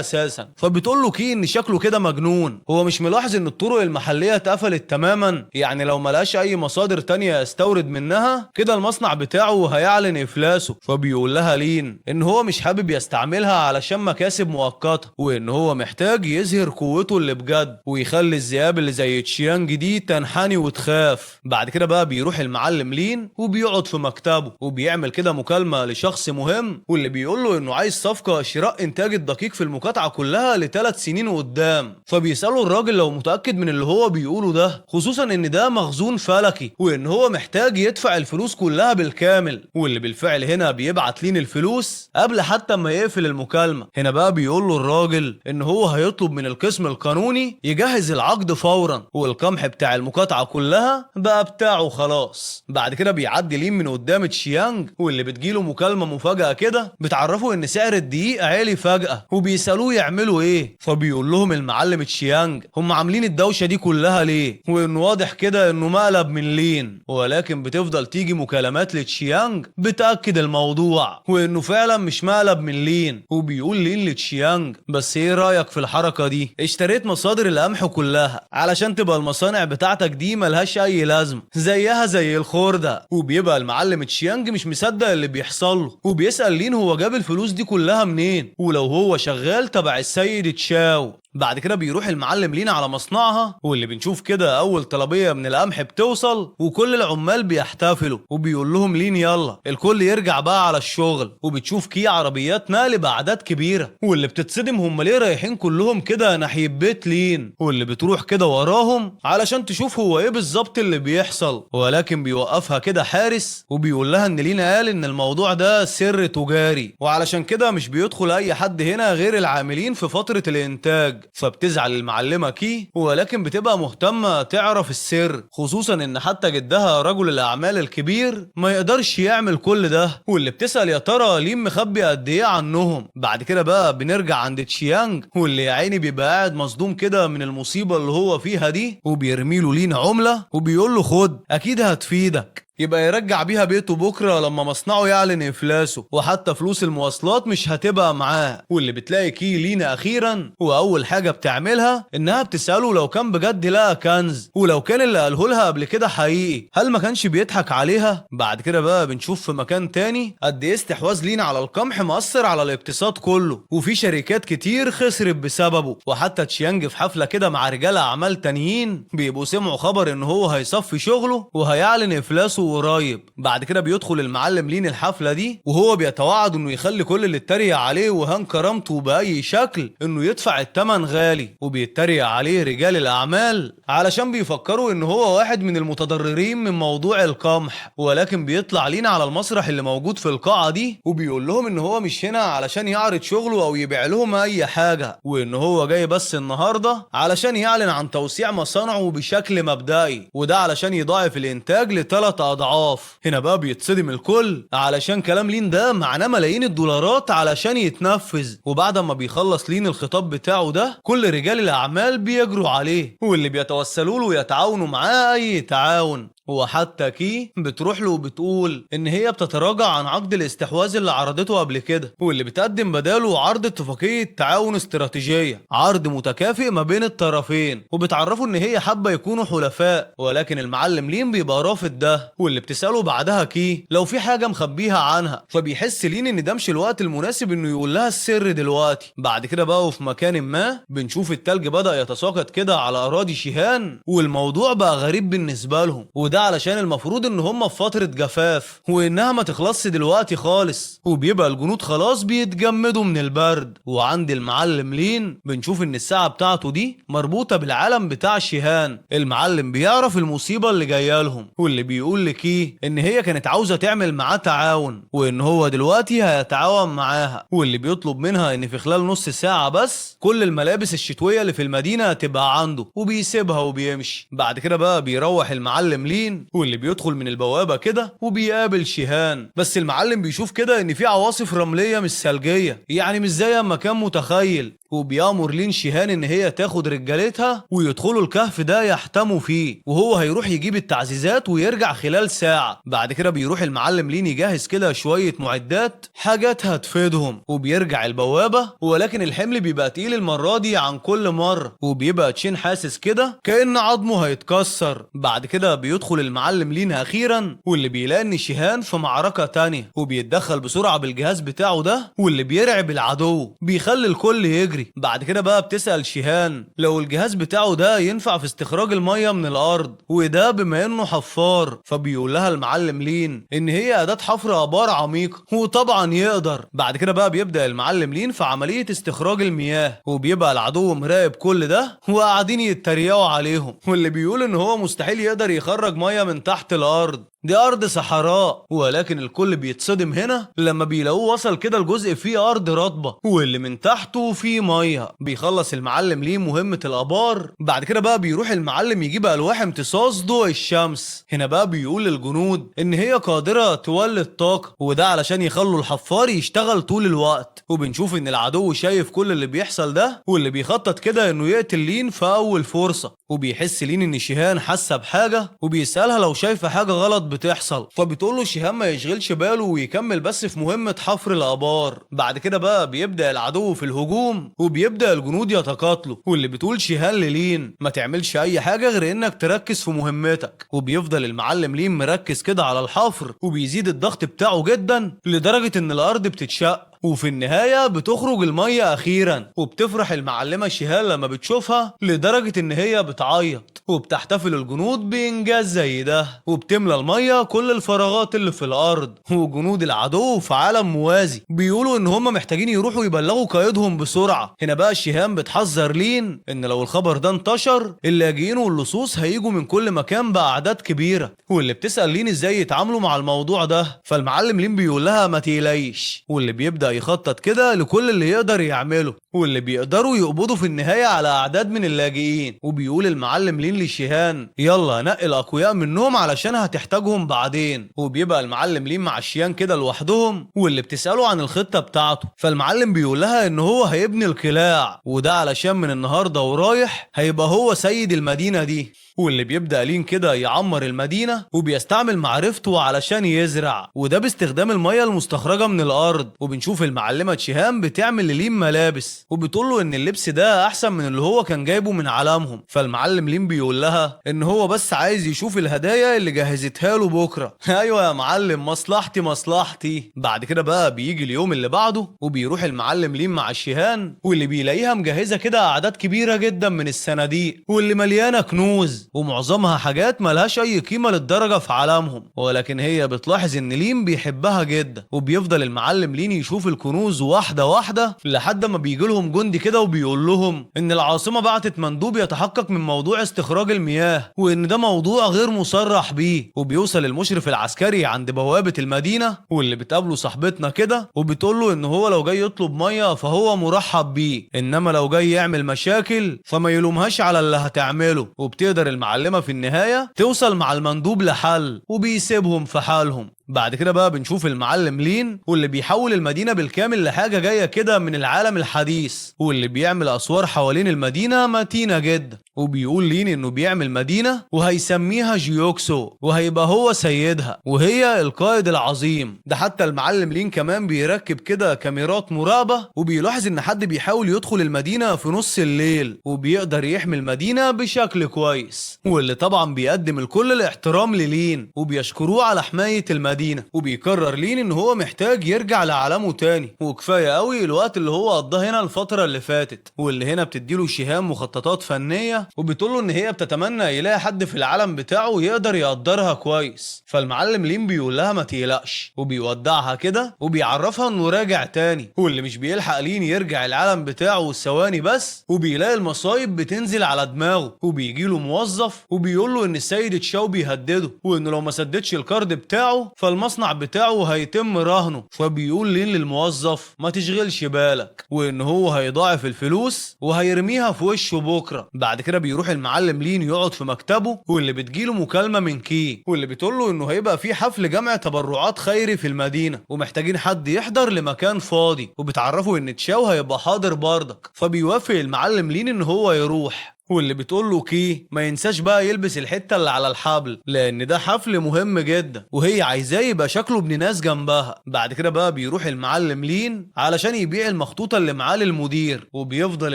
اساسا. فبتقول له كي ان شكله كده مجنون، هو مش ملاحظ ان الطرق المحليه اتقفلت تماما، يعني لو ملاش اي مصادر تانية يستورد منها كده المصنع بتاعه هيعلن افلاسه. فبيقول لها لين ان هو مش حابب يستعملها علشان مكاسب مؤقته، وان هو محتاج يظهر قوته اللي بجد ويخلي الذئاب اللي زي تشيانج دي تنحني وتخاف. بعد كده بقى بيروح المعلم لين وبيقعد في مكتبه وبيعمل كده مكالمه لشخص مهم، واللي بيقول له انه عايز صفقه شراء انتاج الدقيق في المقاطعه كلها ل3 سنين قدام. فبيساله الراجل لو متاكد من اللي هو بيقوله ده، خصوصا ان ده مخزون فلكي وان هو محتاج يدفع الفلوس كلها بالكامل. واللي بالفعل هنا بيبعت لين الفلوس قبل حتى ما يقفل المكالمه. هنا بقى بيقول له الراجل ان هو هيطلب من القسم القانوني يجهز العقد فورا، والقمح بتاع المقاطعه كلها بقى بتاعه خلاص. بعد كده بيعدي لين من قدام تشيانج واللي بتجيله مكالمه مفاجاه كده بتعرفه ان سعر الدقيق عالي فجاه، وبيسالوه يعملوا ايه. فبيقول لهم المعلم تشيانج هم عاملين الدوشه دي كلها ليه، وانه واضح كده انه مقلب من لين. ولكن بتفضل تيجي مكالمات لتشيانج بتاكد الموضوع وانه فعلا مش مقلب من لين. وبيقول لين لتشيانج بس ايه رايك في الحركه دي؟ اشتريت مصادر القمح كلها علشان تبقى المصانع بتاعتك دي ملهاش اي لازمه زيها زي الخرده. وبيبقى المعلم تشيانج مش مصدق اللي بيحصل له، وبيسال لين هو جاب الفلوس دي كلها منين ولو هو شغال تبع السيد تشاو. بعد كده بيروح المعلم لين على مصنعها واللي بنشوف كده اول طلبيه من القمح بتوصل وكل العمال بيحتفلوا، وبيقول لهم لين يلا الكل يرجع بقى على الشغل. وبتشوف كي عربيات نقل باعداد كبيره، واللي بتتصدم هم ليه رايحين كلهم كده ناحيه بيت لين، واللي بتروح كده وراهم علشان تشوف هو ايه بالظبط اللي بيحصل. ولكن بيوقفها كده حارس وبيقول لها ان لين قال ان الموضوع ده سر تجاري، وعلشان كده مش بيدخل اي حد هنا غير العاملين في فتره الانتاج. فبتزعل المعلمة كي ولكن بتبقى مهتمة تعرف السر، خصوصا ان حتى جدها رجل الاعمال الكبير ما يقدرش يعمل كل ده. واللي بتسأل يا ترى لين مخبي قد ايه عنهم. بعد كده بقى بنرجع عند تشيانج واللي يا عيني بيبقى قاعد مصدوم كده من المصيبة اللي هو فيها دي، وبيرميله لين عملة وبيقول له خد اكيد هتفيدك، يبقى يرجع بيها بيته بكره لما مصنعه يعلن افلاسه، وحتى فلوس المواصلات مش هتبقى معاه. واللي بتلاقي كي لينا اخيرا واول حاجه بتعملها انها بتساله لو كان بجد لقى كنز، ولو كان اللي قاله لها قبل كده حقيقي هل ما كانش بيضحك عليها. بعد كده بقى بنشوف في مكان تاني قد ايه استحواذ لينا على القمح مؤثر على الاقتصاد كله، وفي شركات كتير خسرت بسببه. وحتى تشيانج في حفله كده مع رجال اعمال تانيين بيبقوا سمعوا خبر ان هو هيصفي شغله وهيعلن افلاسه قريب. بعد كده بيدخل المعلم لين الحفله دي وهو بيتوعد انه يخلي كل اللي اتريق عليه وهان كرامته باي شكل انه يدفع الثمن غالي، وبيتريق عليه رجال الاعمال علشان بيفكروا ان هو واحد من المتضررين من موضوع القمح. ولكن بيطلع لين على المسرح اللي موجود في القاعه دي وبيقول لهم ان هو مش هنا علشان يعرض شغله او يبيع لهم اي حاجه، وان هو جاي بس النهارده علشان يعلن عن توسيع مصانعه بشكل مبدئي، وده علشان يضاعف الانتاج ل3 اضعاف. هنا بقى بيتصدم الكل علشان كلام لين ده معناه ملايين الدولارات علشان يتنفذ. وبعد ما بيخلص لين الخطاب بتاعه ده كل رجال الاعمال بيجروا عليه واللي بيتوسلوا له يتعاونوا معاه اي تعاون. وحتى كي بتروح له وبتقول ان هي بتتراجع عن عقد الاستحواذ اللي عرضته قبل كده، واللي بتقدم بداله عرض اتفاقية تعاون استراتيجية، عرض متكافئ ما بين الطرفين، وبتعرفه ان هي حابة يكونوا حلفاء. ولكن المعلم لين بيبقى رافض ده، واللي بتسأله بعدها كي لو في حاجة مخبيها عنها، فبيحس لين ان ده مش الوقت المناسب انه يقول لها السر دلوقتي. بعد كده بقى وفي مكان ما بنشوف التلج بدأ يتساقط كده على اراضي شيهان، والموضوع بقى غريب بالنسبة لهم، وده وده علشان المفروض ان هم في فترة جفاف وانها ما تخلصش دلوقتي خالص، وبيبقى الجنود خلاص بيتجمدوا من البرد. وعند المعلم لين بنشوف ان الساعة بتاعته دي مربوطة بالعالم بتاع شيهان. المعلم بيعرف المصيبة اللي جاية لهم، واللي بيقول لكي ان هي كانت عاوزة تعمل معاه تعاون وان هو دلوقتي هيتعاون معاها، واللي بيطلب منها ان في خلال نص ساعة بس كل الملابس الشتوية اللي في المدينة تبقى عنده، وبيسيبها وبيمشي. بعد كده بقى بيروح المعلم لين، واللي بيدخل من البوابة كده وبيقابل شيهان. بس المعلم بيشوف كده ان في عواصف رملية مش ثلجية، يعني مش زي ما كان متخيل، وبيامر لين شيهان ان هي تاخد رجالتها ويدخلوا الكهف ده يحتموا فيه، وهو هيروح يجيب التعزيزات ويرجع خلال ساعة. بعد كده بيروح المعلم لين يجهز كده شوية معدات حاجات هتفيدهم، وبيرجع البوابة، ولكن الحمل بيبقى تقيل المرة دي عن كل مرة، وبيبقى تشين حاسس كده كأن عظمه هيتكسر. بعد كده بيدخل المعلم لين اخيرا، واللي بيلاقي ان شيهان في معركة تانية، وبيتدخل بسرعة بالجهاز بتاعه ده، واللي بيرعب العدو بيخلي الكل يجري. بعد كده بقى بتسأل شيهان لو الجهاز بتاعه ده ينفع في استخراج المية من الارض، وده بما انه حفار. فبيقول لها المعلم لين ان هي اداة حفر ابار عميقة، وطبعا يقدر. بعد كده بقى بيبدأ المعلم لين في عملية استخراج المياه، وبيبقى العدو مراقب كل ده وقاعدين يتريقوا عليهم، واللي بيقول ان هو مستحيل يقدر يخرج مية من تحت الارض، دي أرض صحراء. ولكن الكل بيتصدم هنا لما بيلاقوه وصل كده لجزء فيه أرض رطبة واللي من تحته فيه مية. بيخلص المعلم ليه مهمة الآبار. بعد كده بقى بيروح المعلم يجيب ألواح امتصاص ضوء الشمس. هنا بقى بيقول للجنود إن هي قادرة تولد طاقة، وده علشان يخلوا الحفار يشتغل طول الوقت. وبنشوف إن العدو شايف كل اللي بيحصل ده، واللي بيخطط كده إنه يقتل لين في أول فرصة. وبيحس لين إن شيهان حاسة بحاجة، وبيسألها لو شايفة حاجة غلط بتحصل، فبتقول له شيهان ما يشغلش باله ويكمل بس في مهمة حفر الآبار. بعد كده بقى بيبدأ العدو في الهجوم، وبيبدأ الجنود يتقاتلوا، واللي بتقول شيهان للين ما تعملش أي حاجة غير إنك تركز في مهمتك. وبيفضل المعلم لين مركز كده على الحفر، وبيزيد الضغط بتاعه جدا لدرجة إن الأرض بتتشق، وفي النهاية بتخرج المية أخيرا. وبتفرح المعلمة شيهان لما بتشوفها لدرجة إن هي بتعيط، وبتحتفل الجنود بإنجاز زي ده، وبتملى المية كل الفراغات اللي في الأرض. وجنود العدو في عالم موازي بيقولوا إن هم محتاجين يروحوا يبلغوا قائدهم بسرعة. هنا بقى شيهان بتحذر لين إن لو الخبر ده انتشر اللاجئين واللصوص هيجوا من كل مكان بأعداد كبيرة، واللي بتسأل لين إزاي يتعاملوا مع الموضوع ده. فالمعلم لين بيقول لها ما تقلقيش، واللي بيبدأ يخطط كده لكل اللي يقدر يعمله، واللي بيقدروا يقبضوا في النهاية على أعداد من اللاجئين. وبيقول المعلم لين لشيهان يلا نقي الأقوياء منهم علشان هتحتاجهم بعدين. وبيبقى المعلم لين مع شيهان كده لوحدهم، واللي بتسأله عن الخطة بتاعته. فالمعلم بيقول لها إن هو هيبني القلاع، وده علشان من النهاردة ورايح هيبقى هو سيد المدينة دي. واللي بيبدأ لين كده يعمر المدينة، وبيستعمل معرفته علشان يزرع، وده باستخدام المية المستخرجة من الأرض. وبنشوف المعلمة شيهان بتعمل للين ملابس، وبتقول له إن اللبس ده أحسن من اللي هو كان جايبه من عالمهم. فالمعلم لين بيقول لها إن هو بس عايز يشوف الهدايا اللي جهزتها له بكرة. أيوة يا معلم، مصلحتي مصلحتي. بعد كده بقى بيجي اليوم اللي بعده، وبيروح المعلم لين مع شيهان، واللي بيلاقيها مجهزة كده أعداد كبيرة جدا من الصناديق، واللي مليانة كنوز، ومعظمها حاجات ملهاش اي قيمة للدرجة في عالمهم. ولكن هي بتلاحظ ان لين بيحبها جدا، وبيفضل المعلم لين يشوف الكنوز واحدة واحدة لحد ما بيجي لهم جندي كده وبيقول لهم ان العاصمة بعتت مندوب يتحقق من موضوع استخراج المياه، وان ده موضوع غير مصرح بيه. وبيوصل المشرف العسكري عند بوابة المدينة، واللي بتقابله صاحبتنا كده وبتقول له ان هو لو جاي يطلب مية فهو مرحب بيه، انما لو جاي يعمل مشاكل فما يلومهاش على اللي هتعمله. وبتقدر المعلمة في النهاية توصل مع المندوب لحل، وبيسيبهم في حالهم. بعد كده بقى بنشوف المعلم لين، واللي بيحول المدينة بالكامل لحاجة جاية كده من العالم الحديث، واللي بيعمل أسوار حوالين المدينة متينة جدا. وبيقول لين إنه بيعمل مدينة وهيسميها جيوكسو، وهيبقى هو سيدها وهي القائد العظيم. ده حتى المعلم لين كمان بيركب كده كاميرات مراقبة، وبيلاحظ إن حد بيحاول يدخل المدينة في نص الليل، وبيقدر يحمي المدينة بشكل كويس. واللي طبعا بيقدم الكل الاحترام للين، وبيشكروه على حماية المدينة. المدينة. وبيقرر لين ان هو محتاج يرجع لعالمه تاني، وكفاية قوي الوقت اللي هو قضاه هنا الفترة اللي فاتت. واللي هنا بتديله شيهان مخططات فنية وبتقوله ان هي بتتمنى يلاقي حد في العالم بتاعه يقدر يقدرها كويس. فالمعلم لين بيقول لها ما تقلقش، وبيودعها كده وبيعرفها انه راجع تاني. واللي مش بيلحق لين يرجع العالم بتاعه ثواني بس، وبيلاقي المصايب بتنزل على دماغه. وبيجيله موظف وبيقول له ان السيد تشاو بيهدده، وانه لو ما سددش الكارد بتاعه فالمصنع بتاعه هيتم رهنه. فبيقول لين للموظف ما تشغلش بالك، وان هو هيضاعف الفلوس وهيرميها في وشه بكره. بعد كده بيروح المعلم لين يقعد في مكتبه، واللي بتجيله مكالمه من كي، واللي بتقول له انه هيبقى في حفل جمع تبرعات خيري في المدينه ومحتاجين حد يحضر لمكان فاضي، وبتعرفه ان تشاو هيبقى حاضر برضك. فبيوافق المعلم لين ان هو يروح. واللي بتقول له كي ما ينساش بقى يلبس الحته اللي على الحبل، لان ده حفل مهم جدا وهي عايزاه يبقى شكله ابن ناس جنبها. بعد كده بقى بيروح المعلم لين علشان يبيع المخطوطه اللي معاه للمدير، وبيفضل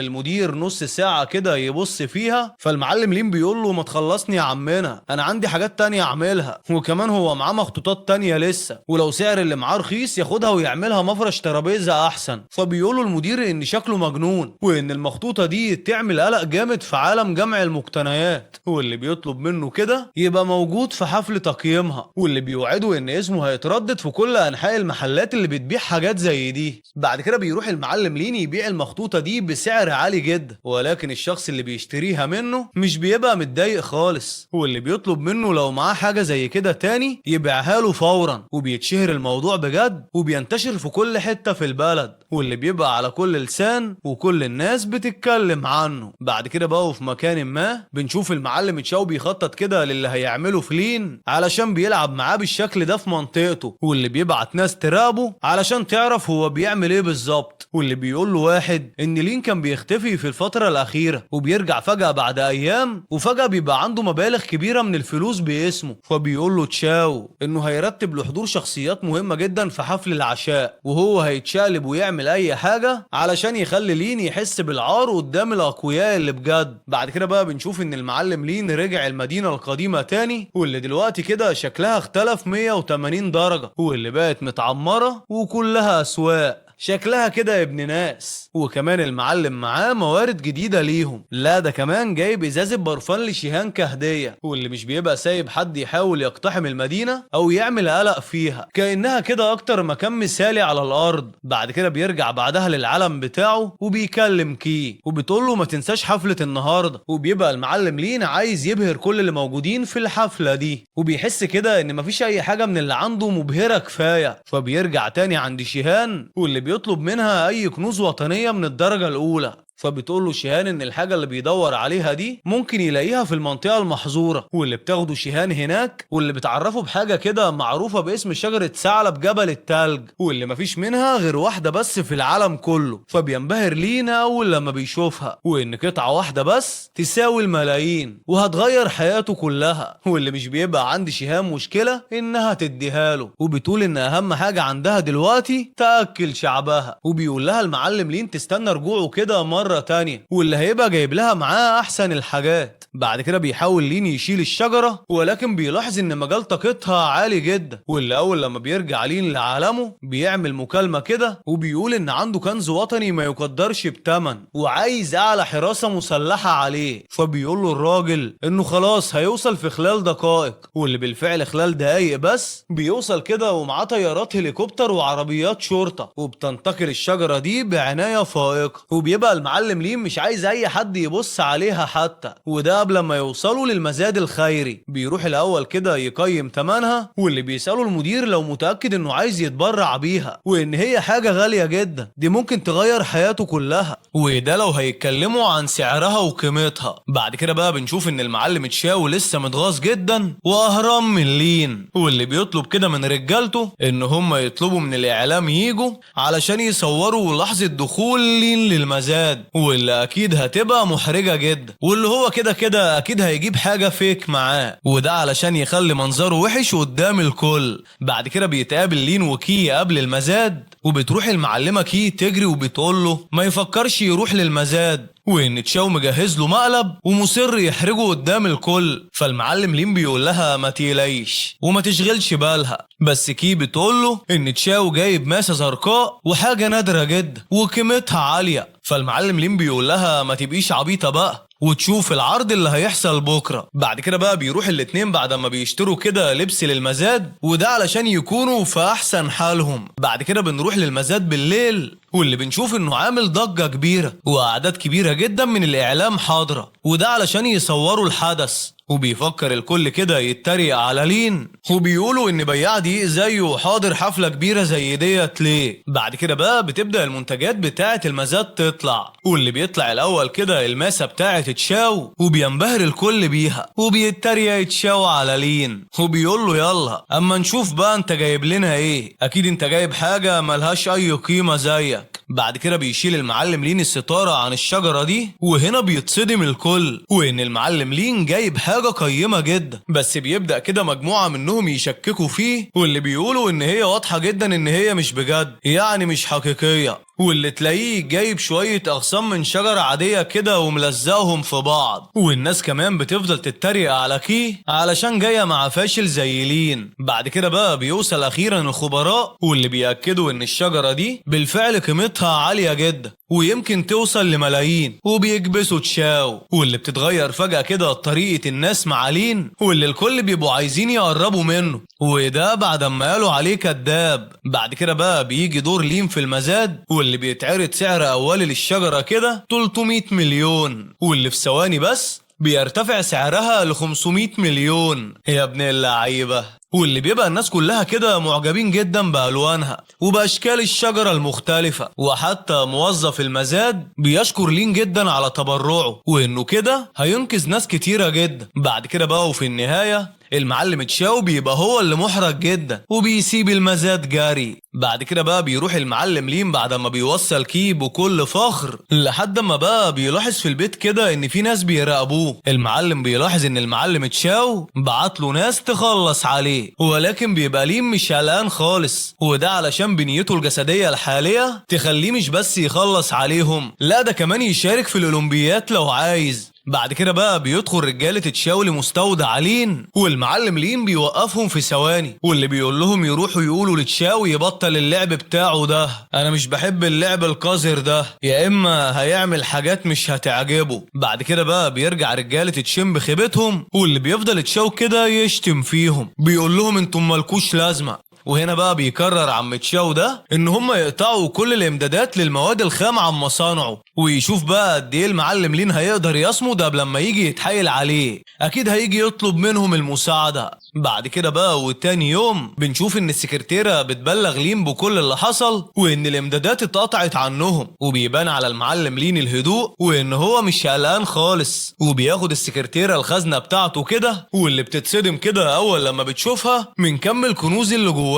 المدير نص ساعه كده يبص فيها. فالمعلم لين بيقول له ما تخلصني يا عمنا، انا عندي حاجات تانية اعملها، وكمان هو معاه مخطوطات تانية لسه، ولو سعر اللي معاه رخيص ياخدها ويعملها مفرش ترابيزه احسن. فبيقول له المدير ان شكله مجنون، وان المخطوطه دي تعمل قلق جامد في عالم جمع المقتنيات، واللي بيطلب منه كده يبقى موجود في حفل تقييمها، واللي بيوعده ان اسمه هيتردد في كل انحاء المحلات اللي بتبيع حاجات زي دي. بعد كده بيروح المعلم لين يبيع المخطوطة دي بسعر عالي جدا، ولكن الشخص اللي بيشتريها منه مش بيبقى متضايق خالص، واللي بيطلب منه لو معاه حاجة زي كده تاني يبيعها له فورا. وبيتشهر الموضوع بجد وبينتشر في كل حتة في البلد، واللي بيبقى على كل لسان وكل الناس بتتكلم عنه. بعد كده بقى في مكان ما بنشوف المعلم تشاو بيخطط كده للي هيعمله في لين علشان بيلعب معاه بالشكل ده في منطقته، واللي بيبعت ناس تراقبه علشان تعرف هو بيعمل ايه بالظبط. واللي بيقول له واحد ان لين كان بيختفي في الفترة الأخيرة وبيرجع فجأة بعد أيام، وفجأة بيبقى عنده مبالغ كبيرة من الفلوس باسمه. فبيقول له تشاو انه هيرتب لحضور شخصيات مهمة جدا في حفل العشاء، وهو هيتشقلب ويعمل اي حاجة علشان يخلي لين يحس بالعار قدام الأقوياء اللي بجد. بعد كده بقى بنشوف ان المعلم لين رجع المدينة القديمة تاني، واللي دلوقتي كده شكلها اختلف 180 درجة، واللي بقت متعمرة وكلها اسواق شكلها كده يا ابن ناس. وكمان المعلم معاه موارد جديدة ليهم، لا ده كمان جايب ازازة برفان لشيهان كهدية، واللي مش بيبقى سايب حد يحاول يقتحم المدينة او يعمل قلق فيها، كأنها كده اكتر مكان مثالي على الارض. بعد كده بيرجع بعدها للعالم بتاعه وبيكلم كي وبتقول له ما تنساش حفلة النهاردة. وبيبقى المعلم لين عايز يبهر كل اللي موجودين في الحفلة دي، وبيحس كده ان مفيش اي حاجة من اللي عنده مبهرة كفاية. فبيرجع تاني عند شيهان، واللي بيطلب منها اي كنوز وطنية من الدرجة الاولى. فبتقول له شيهان ان الحاجة اللي بيدور عليها دي ممكن يلاقيها في المنطقة المحظورة، واللي بتاخده شيهان هناك واللي بتعرفه بحاجة كده معروفة باسم شجرة ثعلب جبل التلج، واللي مفيش منها غير واحدة بس في العالم كله. فبينبهر لينا اول لما بيشوفها، وان قطعة واحدة بس تساوي الملايين وهتغير حياته كلها. واللي مش بيبقى عند شيهان مشكلة انها تديها له، وبتقول ان اهم حاجة عندها دلوقتي تأكل شعبها. وبيقول لها المعلم لين تستنى رجوعه كده مرة تانية، واللي هيبقى جايب لها معاه احسن الحاجات. بعد كده بيحاول لين يشيل الشجرة، ولكن بيلاحظ ان مجال طاقتها عالي جدا. واللي اول لما بيرجع لين لعالمه بيعمل مكالمة كده وبيقول ان عنده كنز وطني ما يقدرش بتمن، وعايز اعلى حراسة مسلحة عليه. فبيقول له الراجل انه خلاص هيوصل في خلال دقائق، واللي بالفعل خلال دقايق بس بيوصل كده ومعاه طيارات هليكوبتر وعربيات شرطة، وبتنتقل الشجرة دي بعناية فائقة. وبيبقى المعلم لين مش عايز اي حد يبص عليها حتى، وده قبل ما يوصلوا للمزاد الخيري. بيروح الاول كده يقيم تمنها، واللي بيسأله المدير لو متأكد انه عايز يتبرع بيها، وان هي حاجة غالية جدا دي ممكن تغير حياته كلها، وده لو هيتكلموا عن سعرها وقيمتها. بعد كده بقى بنشوف ان المعلم تشاو لسه متغاظ جدا واهرم من لين، واللي بيطلب كده من رجالته ان هم يطلبوا من الاعلام ييجوا علشان يصوروا لحظة دخول لين للمزاد. المزاد، واللي اكيد هتبقى محرجة جدا، واللي هو كده كده اكيد هيجيب حاجة فيك معاه، وده علشان يخلي منظره وحش قدام الكل. بعد كده بيتقابل لين وكي قبل المزاد، وبتروح المعلمة كي تجري وبتقول له ما يفكرش يروح للمزاد، وان تشاو مجهز له مقلب ومصر يحرجه قدام الكل. فالمعلم لين بيقول لها ما تقلقيش وما تشغلش بالها، بس كي بتقول له ان تشاو جايب ماسة زرقاء وحاجة نادرة جدا وقيمتها عالية. فالمعلم لين بيقول لها ما تبقيش عبيطة بقى وتشوف العرض اللي هيحصل بكرة. بعد كده بقى بيروح الاتنين بعد ما بيشتروا كده لبس للمزاد، وده علشان يكونوا في احسن حالهم. بعد كده بنروح للمزاد بالليل، واللي بنشوف انه عامل ضجة كبيرة واعداد كبيرة جدا من الاعلام حاضرة، وده علشان يصوروا الحدث. وبيفكر الكل كده يتريق على لين، وبيقولوا ان بياع دي زيه حاضر حفلة كبيرة زي ديت ليه. بعد كده بقى بتبدأ المنتجات بتاعة المزاد تطلع، واللي بيطلع الاول كده الماسة بتاعة تشاو، وبينبهر الكل بيها، وبيتريق تشاو على لين وبيقول له يلا اما نشوف بقى انت جايب لنا ايه، اكيد انت جايب حاجة ملهاش اي قيمة زيك. بعد كده بيشيل المعلم لين الستارة عن الشجرة دي، وهنا بيتصدم الكل وان المعلم لين جايب حاجة قيمة جدا، بس بيبدأ كده مجموعة منهم يشككوا فيه، واللي بيقولوا ان هي واضحة جدا ان هي مش بجد، يعني مش حقيقية، واللي تلاقيه جايب شوية أغصان من شجرة عادية كده وملزقهم في بعض. والناس كمان بتفضل تتريق على كي علشان جاية مع فاشل زي لين. بعد كده بقى بيوصل أخيرا الخبراء، واللي بيأكدوا إن الشجرة دي بالفعل قيمتها عالية جدا ويمكن توصل لملايين، وبيكبسوا تشاو، واللي بتتغير فجأة كده طريقة الناس مع لين، واللي الكل بيبقوا عايزين يقربوا منه، وده بعد ما قالوا عليه كداب. بعد كده بقى بيجي دور لين في المزاد، واللي بيتعرض سعر أولي للشجرة كده 300 مليون، واللي في ثواني بس بيرتفع سعرها ل 500 مليون يا ابن اللعيبة. واللي بيبقى الناس كلها كده معجبين جدا بألوانها وبأشكال الشجرة المختلفة، وحتى موظف المزاد بيشكر لين جدا على تبرعه وإنه كده هينقذ ناس كتيرة جدا. بعد كده بقى وفي النهاية المعلم تشاو بيبقى هو اللي محرج جدا وبيسيب المزاد جاري. بعد كده بقى بيروح المعلم لين بعد ما بيوصل كي بكل فخر، لحد ما بقى بيلاحظ في البيت كده ان في ناس بيراقبوه. المعلم بيلاحظ ان المعلم تشاو بعت له ناس تخلص عليه، ولكن بيبقى لين مش قلقان خالص، وده علشان بنيته الجسدية الحالية تخليه مش بس يخلص عليهم، لا ده كمان يشارك في الأولمبيات لو عايز. بعد كده بقى بيدخل رجالة تشاو لمستودع لين، والمعلم لين بيوقفهم في ثواني، واللي بيقول لهم يروحوا يقولوا لتشاو يبطل اللعب بتاعه ده، انا مش بحب اللعب القذر ده، يا اما هيعمل حاجات مش هتعجبه. بعد كده بقى بيرجع رجالة تشين بخيبتهم، واللي بيفضل تشاو كده يشتم فيهم، بيقول لهم انتم مالكوش لازمة. وهنا بقى بيكرر عم تشاو ده ان هم يقطعوا كل الامدادات للمواد الخام عن مصانعه، ويشوف بقى قد ايه المعلم لين هيقدر يصمد قبل لما يجي يتحايل عليه، اكيد هيجي يطلب منهم المساعدة. بعد كده بقى وتاني يوم بنشوف ان السكرتيرة بتبلغ لين بكل اللي حصل، وان الامدادات اتقطعت عنهم، وبيبان على المعلم لين الهدوء وان هو مش قلقان خالص، وبياخد السكرتيرة الخزنة بتاعته كده، واللي بتتصدم كده اول لما بتشوفها من كم الكنوز اللي جواها.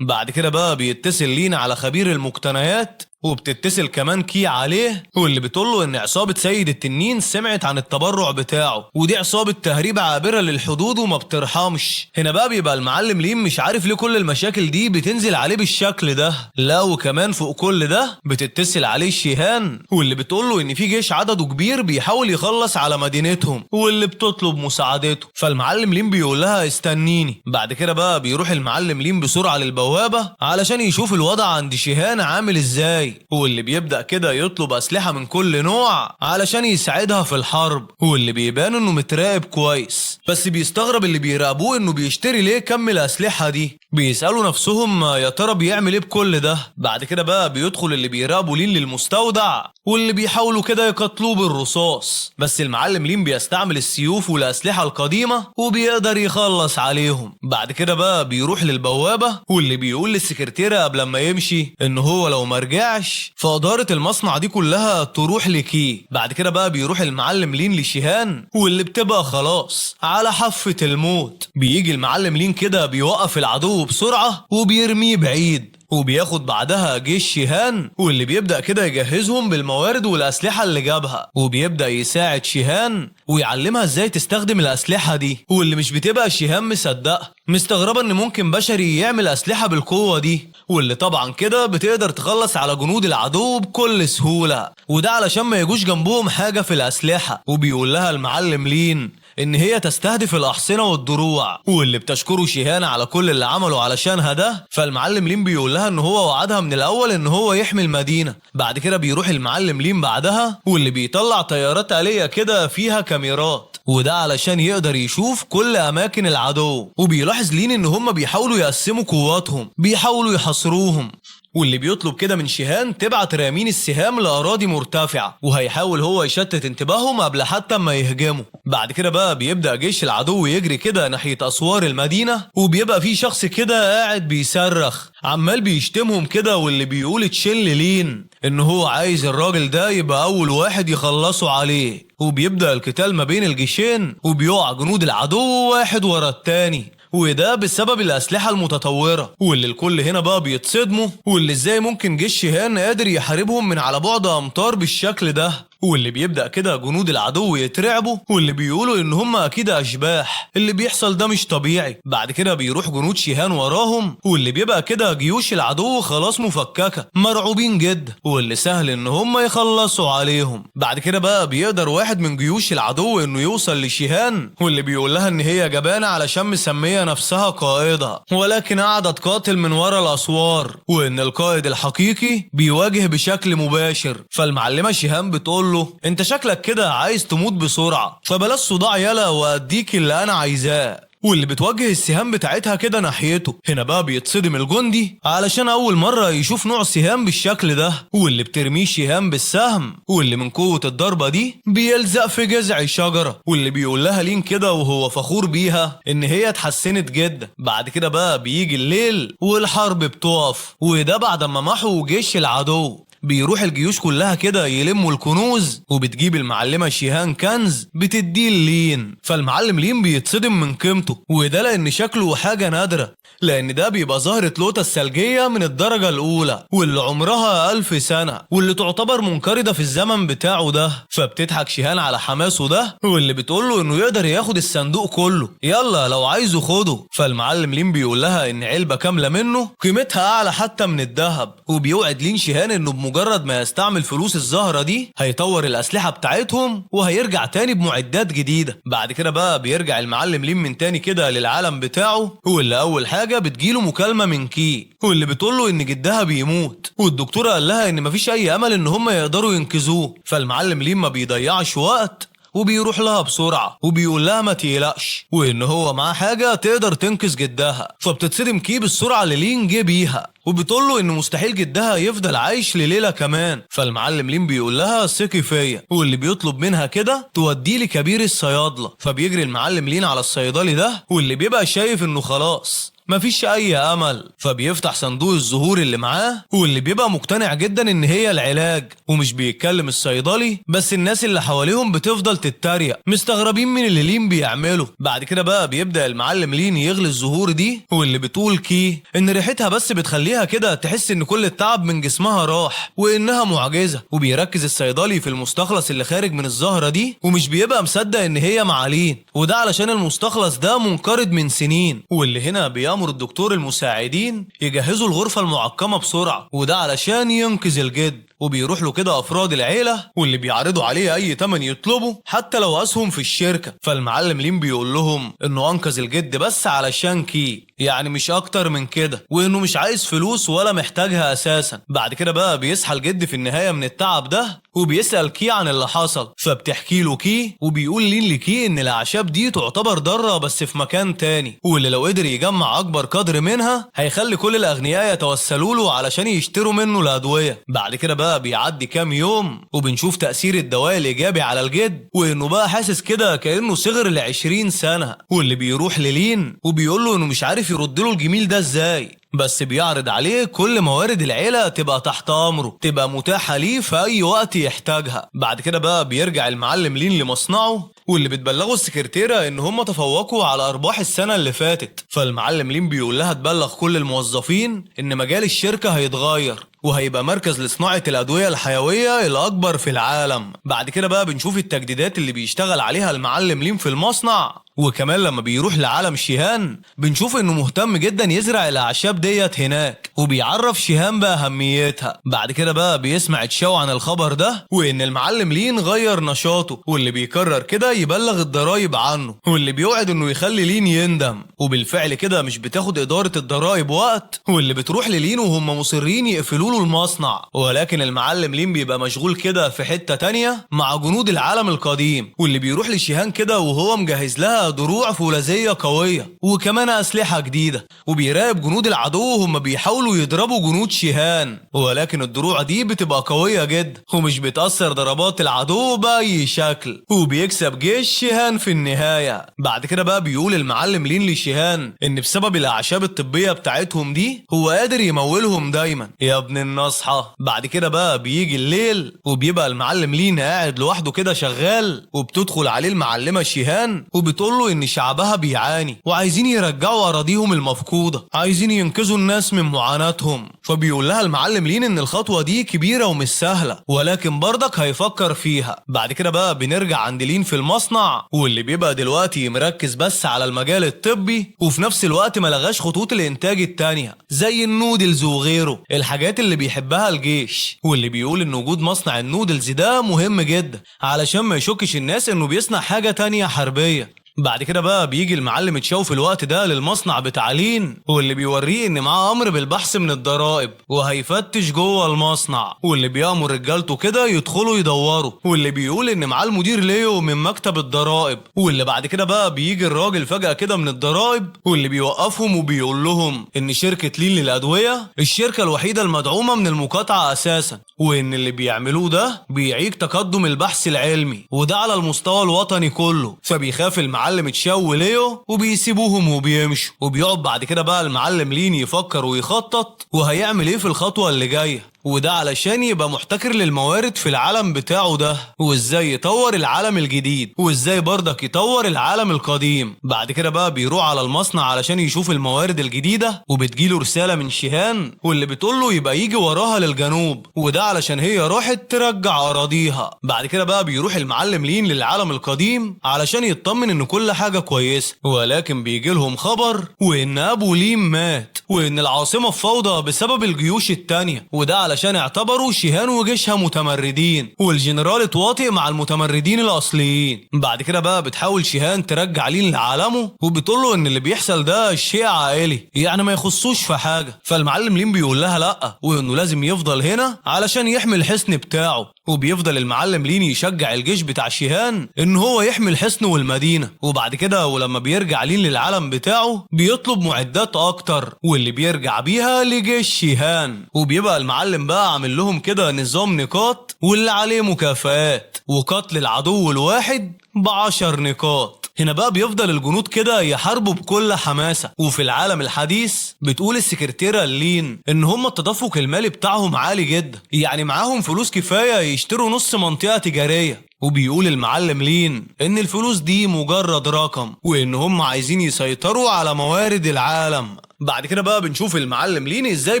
بعد كده بقى بيتصل لين على خبير المقتنيات، وبتتصل كمان كي عليه، واللي بتقوله ان عصابة سيد التنين سمعت عن التبرع بتاعه، ودي عصابة تهريب عابرة للحدود وما بترحمش. هنا بقى بيبقى المعلم لين مش عارف ليه كل المشاكل دي بتنزل عليه بالشكل ده، لا وكمان فوق كل ده بتتصل عليه شيهان، واللي بتقوله ان في جيش عدده كبير بيحاول يخلص على مدينتهم، واللي بتطلب مساعدته. فالمعلم لين بيقول لها استنيني. بعد كده بقى بيروح المعلم لين بسرعة للبوابة علشان يشوف الوضع عند شيهان عامل ازاي، واللي بيبدأ كده يطلب أسلحة من كل نوع علشان يساعدها في الحرب، واللي بيبان انه متراقب كويس، بس بيستغرب اللي بيراقبوه انه بيشتري ليه كم الأسلحة دي. بيسألوا نفسهم يا ترى بيعمل ايه بكل ده. بعد كده بقى بيدخل اللي بيراقبوا لين للمستودع، واللي بيحاولوا كده يقتلوه بالرصاص، بس المعلم لين بيستعمل السيوف والأسلحة القديمة وبيقدر يخلص عليهم. بعد كده بقى بيروح للبوابة، واللي بيقول للسكرتيرة قبل ما يمشي ان هو لو مرجعش فإدارة المصنع دي كلها تروح لكي. بعد كده بقى بيروح المعلم لين لشيهان، واللي بتبقى خلاص على حافة الموت. بيجي المعلم لين كده بيوقف العدو بسرعة وبيرميه بعيد، وبياخد بعدها جيش شيهان، واللي بيبدأ كده يجهزهم بالموارد والأسلحة اللي جابها، وبيبدأ يساعد شيهان ويعلمها ازاي تستخدم الأسلحة دي، واللي مش بتبقى شيهان مصدقة، مستغربة ان ممكن بشري يعمل أسلحة بالقوة دي، واللي طبعا كده بتقدر تخلص على جنود العدو بكل سهولة، وده علشان ما يجوش جنبهم حاجة في الأسلحة. وبيقول لها المعلم لين ان هي تستهدف الاحصنه والدروع، واللي بتشكره شيهان على كل اللي عمله علشانها ده. فالمعلم لين بيقول لها ان هو وعدها من الاول ان هو يحمي المدينه. بعد كده بيروح المعلم لين بعدها، واللي بيطلع طيارات آلية كده فيها كاميرات، وده علشان يقدر يشوف كل اماكن العدو. وبيلاحظ لين ان هم بيحاولوا يقسموا قواتهم، بيحاولوا يحاصروهم، واللي بيطلب كده من شيهان تبعت رامين السهام لأراضي مرتفعة، وهيحاول هو يشتت انتباههم قبل حتى ما يهجموا. بعد كده بقى بيبدأ جيش العدو يجري كده ناحية أسوار المدينة، وبيبقى في شخص كده قاعد بيصرخ عمال بيشتمهم كده، واللي بيقول تشيل لين ان هو عايز الراجل ده يبقى أول واحد يخلصوا عليه. وبيبدأ القتال ما بين الجيشين، وبيقع جنود العدو واحد ورا التاني، وده بسبب الأسلحة المتطورة، واللي الكل هنا بقى بيتصدموا، واللي ازاي ممكن جيش شيهان قادر يحاربهم من على بعد أمتار بالشكل ده. واللي بيبدأ كده جنود العدو يترعبوا، واللي بيقولوا ان هم اكيد اشباح، اللي بيحصل ده مش طبيعي. بعد كده بيروح جنود شيهان وراهم، واللي بيبقى كده جيوش العدو خلاص مفككة، مرعوبين جدا، واللي سهل ان هم يخلصوا عليهم. بعد كده بقى بيقدر واحد من جيوش العدو انه يوصل لشيهان، واللي بيقول لها ان هي جبانة علشان مسمية نفسها قائدة، ولكن قعدت قاتل من ورا الاسوار، وان القائد الحقيقي بيواجه بشكل مباشر. فالمعلمة شيهان بتقول انت شكلك كده عايز تموت بسرعة، فبلاش صداع يلا واديك اللي انا عايزاه، واللي بتوجه السهام بتاعتها كده ناحيته. هنا بقى بيتصدم الجندي علشان اول مرة يشوف نوع سهام بالشكل ده، واللي بترميه شيهان بالسهم، واللي من قوة الضربة دي بيلزق في جذع شجرة، واللي بيقول لها لين كده وهو فخور بيها ان هي اتحسنت جدا. بعد كده بقى بيجي الليل والحرب بتقف، وده بعد ما محوا جيش العدو. بيروح الجيوش كلها كده يلموا الكنوز، وبتجيب المعلمة شيهان كنز بتديه لين. فالمعلم لين بيتصدم من قيمته، وده لان شكله حاجة نادرة، لان ده بيبقى زهرة لوتس ثلجية من الدرجة الاولى، واللي عمرها 1000 سنة، واللي تعتبر منقرضة في الزمن بتاعه ده. فبتضحك شيهان على حماسه ده، واللي بتقوله انه يقدر ياخد الصندوق كله، يلا لو عايزه خده. فالمعلم لين بيقول لها ان علبة كاملة منه قيمتها اعلى حتى من الذهب، وبيوعد لين شيهان انه بمجرد ما يستعمل فلوس الزهرة دي هيطور الأسلحة بتاعتهم وهيرجع تاني بمعدات جديدة. بعد كده بقى بيرجع المعلم لين من تاني كده للعالم بتاعه، واللي أول حاجة بتجيله مكالمة من كي، واللي بتقوله إن جدها بيموت، والدكتورة قال لها إن مفيش أي أمل إن هم يقدروا ينقذوه. فالمعلم لين ما بيضيعش وقت، وبيروح لها بسرعة، وبيقول لها ما تقلقش، وإن هو معاه حاجة تقدر تنقذ جدها. فبتتصدم كي بالسرعة اللي لين جه بيها، وبتقول له إن مستحيل جدها يفضل عايش لليلة كمان. فالمعلم لين بيقول لها ثقي فيا، واللي بيطلب منها كده توديه لكبير الصيادلة. فبيجري المعلم لين على الصيدلي ده، واللي بيبقى شايف إنه خلاص مفيش اي امل. فبيفتح صندوق الزهور اللي معاه، واللي بيبقى مقتنع جدا ان هي العلاج، ومش بيتكلم الصيدلي، بس الناس اللي حواليهم بتفضل تتريق مستغربين من اللي لين بيعمله. بعد كده بقى بيبدأ المعلم لين يغلي الزهور دي، واللي بتقول كي ان ريحتها بس بتخليها كده تحس ان كل التعب من جسمها راح، وانها معجزة. وبيركز الصيدلي في المستخلص اللي خارج من الزهرة دي، ومش بيبقى مصدق ان هي مع لين، وده علشان المستخلص ده منقرض من سنين. واللي هنا بيأمر الدكتور المساعدين يجهزوا الغرفة المعقمة بسرعة، وده علشان ينقذ الجد. وبيروح له كده افراد العيله، واللي بيعرضوا عليه اي تمن يطلبه حتى لو اسهم في الشركه. فالمعلم لين بيقول لهم انه انقذ الجد بس علشان كي، يعني مش اكتر من كده، وانه مش عايز فلوس ولا محتاجها اساسا. بعد كده بقى بيصحى الجد في النهايه من التعب ده، وبيسال كي عن اللي حصل. فبتحكي له كي، وبيقول لين لكي ان الاعشاب دي تعتبر ضاره بس في مكان تاني، واللي لو قدر يجمع اكبر قدر منها هيخلي كل الاغنياء يتوسلوا له علشان يشتروا منه الادويه. بعد كده بقى بيعدي كام يوم، وبنشوف تأثير الدواء الإيجابي على الجد، وإنه بقى حاسس كده كأنه صغر ل20 سنة. واللي بيروح للين وبيقول له إنه مش عارف يرد له الجميل ده إزاي، بس بيعرض عليه كل موارد العيلة تبقى تحت أمره، تبقى متاحة ليه في أي وقت يحتاجها. بعد كده بقى بيرجع المعلم لين لمصنعه، واللي بتبلغوا السكرتيرة ان هم تفوقوا على ارباح السنة اللي فاتت. فالمعلم لين بيقول لها تبلغ كل الموظفين ان مجال الشركة هيتغير وهيبقى مركز لصناعة الأدوية الحيوية الأكبر في العالم. بعد كده بقى بنشوف التجديدات اللي بيشتغل عليها المعلم لين في المصنع. وكمان لما بيروح لعالم شيهان بنشوف انه مهتم جدا يزرع الاعشاب ديت هناك، وبيعرف شيهان باهميتها. بعد كده بقى بيسمع تشاو عن الخبر ده وان المعلم لين غير نشاطه، واللي بيقرر كده يبلغ الضرايب عنه، واللي بيوعد انه يخلي لين يندم. وبالفعل كده مش بتاخد ادارة الضرايب وقت، واللي بتروح للين وهم مصرين يقفلوا له المصنع، ولكن المعلم لين بيبقى مشغول كده في حتة تانية مع جنود العالم القديم، واللي بيروح لشيهان كده وهو مجهز لها دروع فولاذية قوية وكمان أسلحة جديدة، وبيراقب جنود العدو وهم بيحاولوا يضربوا جنود شيهان، ولكن الدروع دي بتبقى قوية جدا ومش بتأثر ضربات العدو بأي شكل، وبيكسب جيش شيهان في النهاية. بعد كده بقى بيقول المعلم لين لشيهان إن بسبب الأعشاب الطبية بتاعتهم دي هو قادر يمولهم دايما يا ابن النصحة. بعد كده بقى بيجي الليل وبيبقى المعلم لين قاعد لوحده كده شغال، وبتدخل عليه المعلمة شيهان وبتقول له ان شعبها بيعاني وعايزين يرجعوا اراضيهم المفقودة، عايزين ينقذوا الناس من معاناتهم. فبيقول لها المعلم لين ان الخطوة دي كبيرة ومش سهلة ولكن برضك هيفكر فيها. بعد كده بقى بنرجع عند لين في المصنع، واللي بيبقى دلوقتي مركز بس على المجال الطبي، وفي نفس الوقت ملغاش خطوط الانتاج التانية زي النودلز وغيره، الحاجات اللي بيحبها الجيش. واللي بيقول ان وجود مصنع النودلز ده مهم جدا علشان ما يشكش الناس انه بيصنع حاجة تانية حربية. بعد كده بقى بيجي المعلم تشاو في الوقت ده للمصنع بتاع لين، واللي بيوريه ان معاه امر بالبحث من الضرائب وهيفتش جوه المصنع، واللي بيامر رجالته كده يدخلوا يدوروا، واللي بيقول ان معاه المدير ليو من مكتب الضرائب. واللي بعد كده بقى بيجي الراجل فجأة كده من الضرائب، واللي بيوقفهم وبيقول لهم ان شركة لين للأدوية الشركة الوحيدة المدعومة من المقاطعة اساسا، وان اللي بيعملوه ده بيعيق تقدم البحث العلمي وده على المستوى الوطني كله. فبيخاف المعلم تشاو وليو وبيسيبوهم وبيمشوا، وبيقعد بعد كده بقى المعلم لين يفكر ويخطط وهيعمل ايه في الخطوة اللي جاية، وده علشان يبقى محتكر للموارد في العالم بتاعه ده، وازاي يطور العالم الجديد وازاي برضك يطور العالم القديم. بعد كده بقى بيروح على المصنع علشان يشوف الموارد الجديدة، وبتجيله رسالة من شيهان واللي بتقوله يبقى يجي وراها للجنوب، وده علشان هي راحت ترجع أراضيها. بعد كده بقى بيروح المعلم لين للعالم القديم علشان يطمن ان كل حاجة كويسة، ولكن بيجي لهم خبر وان ابو لين مات وان العاصمة في فوضى بسبب الجيوش التانية، وده علشان اعتبروا شيهان وجيشها متمردين، والجنرال اتواطئ مع المتمردين الاصليين. بعد كده بقى بتحاول شيهان ترجع لين لعالمه وبتقول له ان اللي بيحصل ده شيء عائلي يعني ما يخصوش في حاجة. فالمعلم لين بيقول لها لا، وانه لازم يفضل هنا علشان يحمي الحصن بتاعه، وبيفضل المعلم لين يشجع الجيش بتاع شيهان ان هو يحمي الحصن والمدينة. وبعد كده ولما بيرجع لين للعالم بتاعه بيطلب معدات اكتر واللي بيرجع بيها لجيش شيهان، وبيبقى المعلم بقى عامل لهم كده نظام نقاط واللي عليه مكافآت، وقتل العدو الواحد ب10 نقاط. هنا بقى بيفضل الجنود كده يحاربوا بكل حماسة. وفي العالم الحديث بتقول السكرتيرة لين ان هم التدفق المالي بتاعهم عالي جدا، يعني معاهم فلوس كفاية يشتروا نص منطقة تجارية. وبيقول المعلم لين ان الفلوس دي مجرد رقم وان هم عايزين يسيطروا على موارد العالم. بعد كده بقى بنشوف المعلم لين ازاي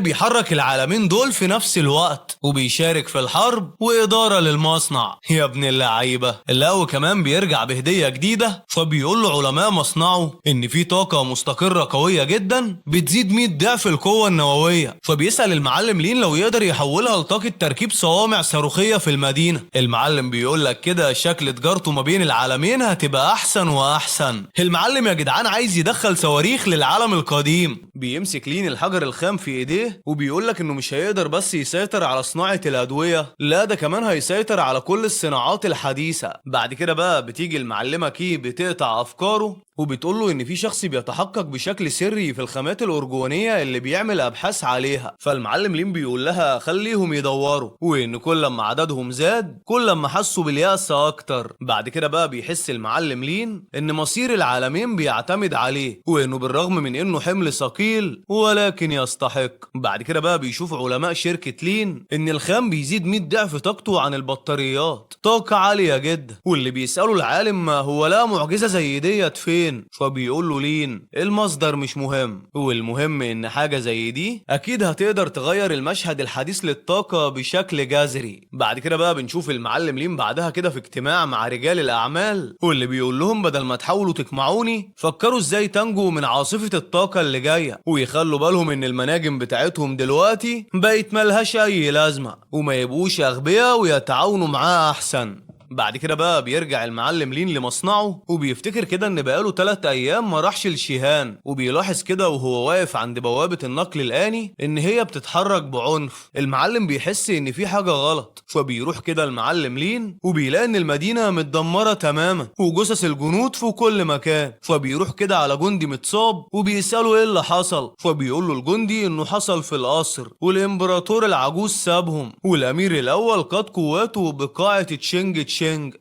بيحرك العالمين دول في نفس الوقت، وبيشارك في الحرب وإدارة للمصنع. يا ابن اللعيبة. اللاو كمان بيرجع بهدية جديدة، فبيقول له علماء مصنعه ان في طاقة مستقرة قوية جدا بتزيد 100 ضعف القوة النووية. فبيسأل المعلم لين لو يقدر يحولها لطاقة تركيب صوامع صاروخية في المدينة. المعلم بيقول لك كده شكل تجارته ما بين العالمين هتبقى احسن واحسن. المعلم يا جدعان عايز يدخل صواريخ للعالم القديم. بيمسك لين الحجر الخام في ايديه وبيقولك انه مش هيقدر بس يسيطر على صناعة الادوية، لا ده كمان هيسيطر على كل الصناعات الحديثة. بعد كده بقى بتيجي المعلمة كي بتقطع افكاره وبتقوله ان في شخص بيتحقق بشكل سري في الخامات الارجوانية اللي بيعمل ابحاث عليها. فالمعلم لين بيقول لها خليهم يدوروا، وان كل ما عددهم زاد كل ما حسوا باليأس حماسة اكتر. بعد كده بقى بيحس المعلم لين ان مصير العالمين بيعتمد عليه، وانه بالرغم من انه حمل ثقيل ولكن يستحق. بعد كده بقى بيشوف علماء شركة لين ان الخام بيزيد 100 ضعف طاقته عن البطاريات، طاقة عالية جدا. واللي بيسألوا العالم ما هو لا معجزة زي ديت فين، فبيقول له لين المصدر مش مهم، والمهم ان حاجة زي دي اكيد هتقدر تغير المشهد الحديث للطاقة بشكل جذري. بعد كده بقى بنشوف المعلم لين بعدها كده في اجتماع مع رجال الاعمال، واللي بيقول لهم بدل ما تحاولوا تقمعوني فكروا ازاي تنجوا من عاصفة الطاقة اللي جاية، ويخلوا بالهم ان المناجم بتاعتهم دلوقتي بقت ملهاش اي لازمة، وما يبقوش اغبياء ويتعاونوا معاه احسن. بعد كده بقى بيرجع المعلم لين لمصنعه، وبيفتكر كده ان بقاله 3 ايام ما راحش لشيهان، وبيلاحظ كده وهو واقف عند بوابة النقل الآني ان هي بتتحرك بعنف. المعلم بيحس ان في حاجة غلط، فبيروح كده المعلم لين وبيلاقي ان المدينة متدمرة تماما وجثث الجنود في كل مكان. فبيروح كده على جندي متصاب وبيسأله ايه اللي حصل، فبيقول له الجندي انه حصل في القصر والامبراطور العجوز سابهم، والامير الاول قاد قواته بقاعة تشينج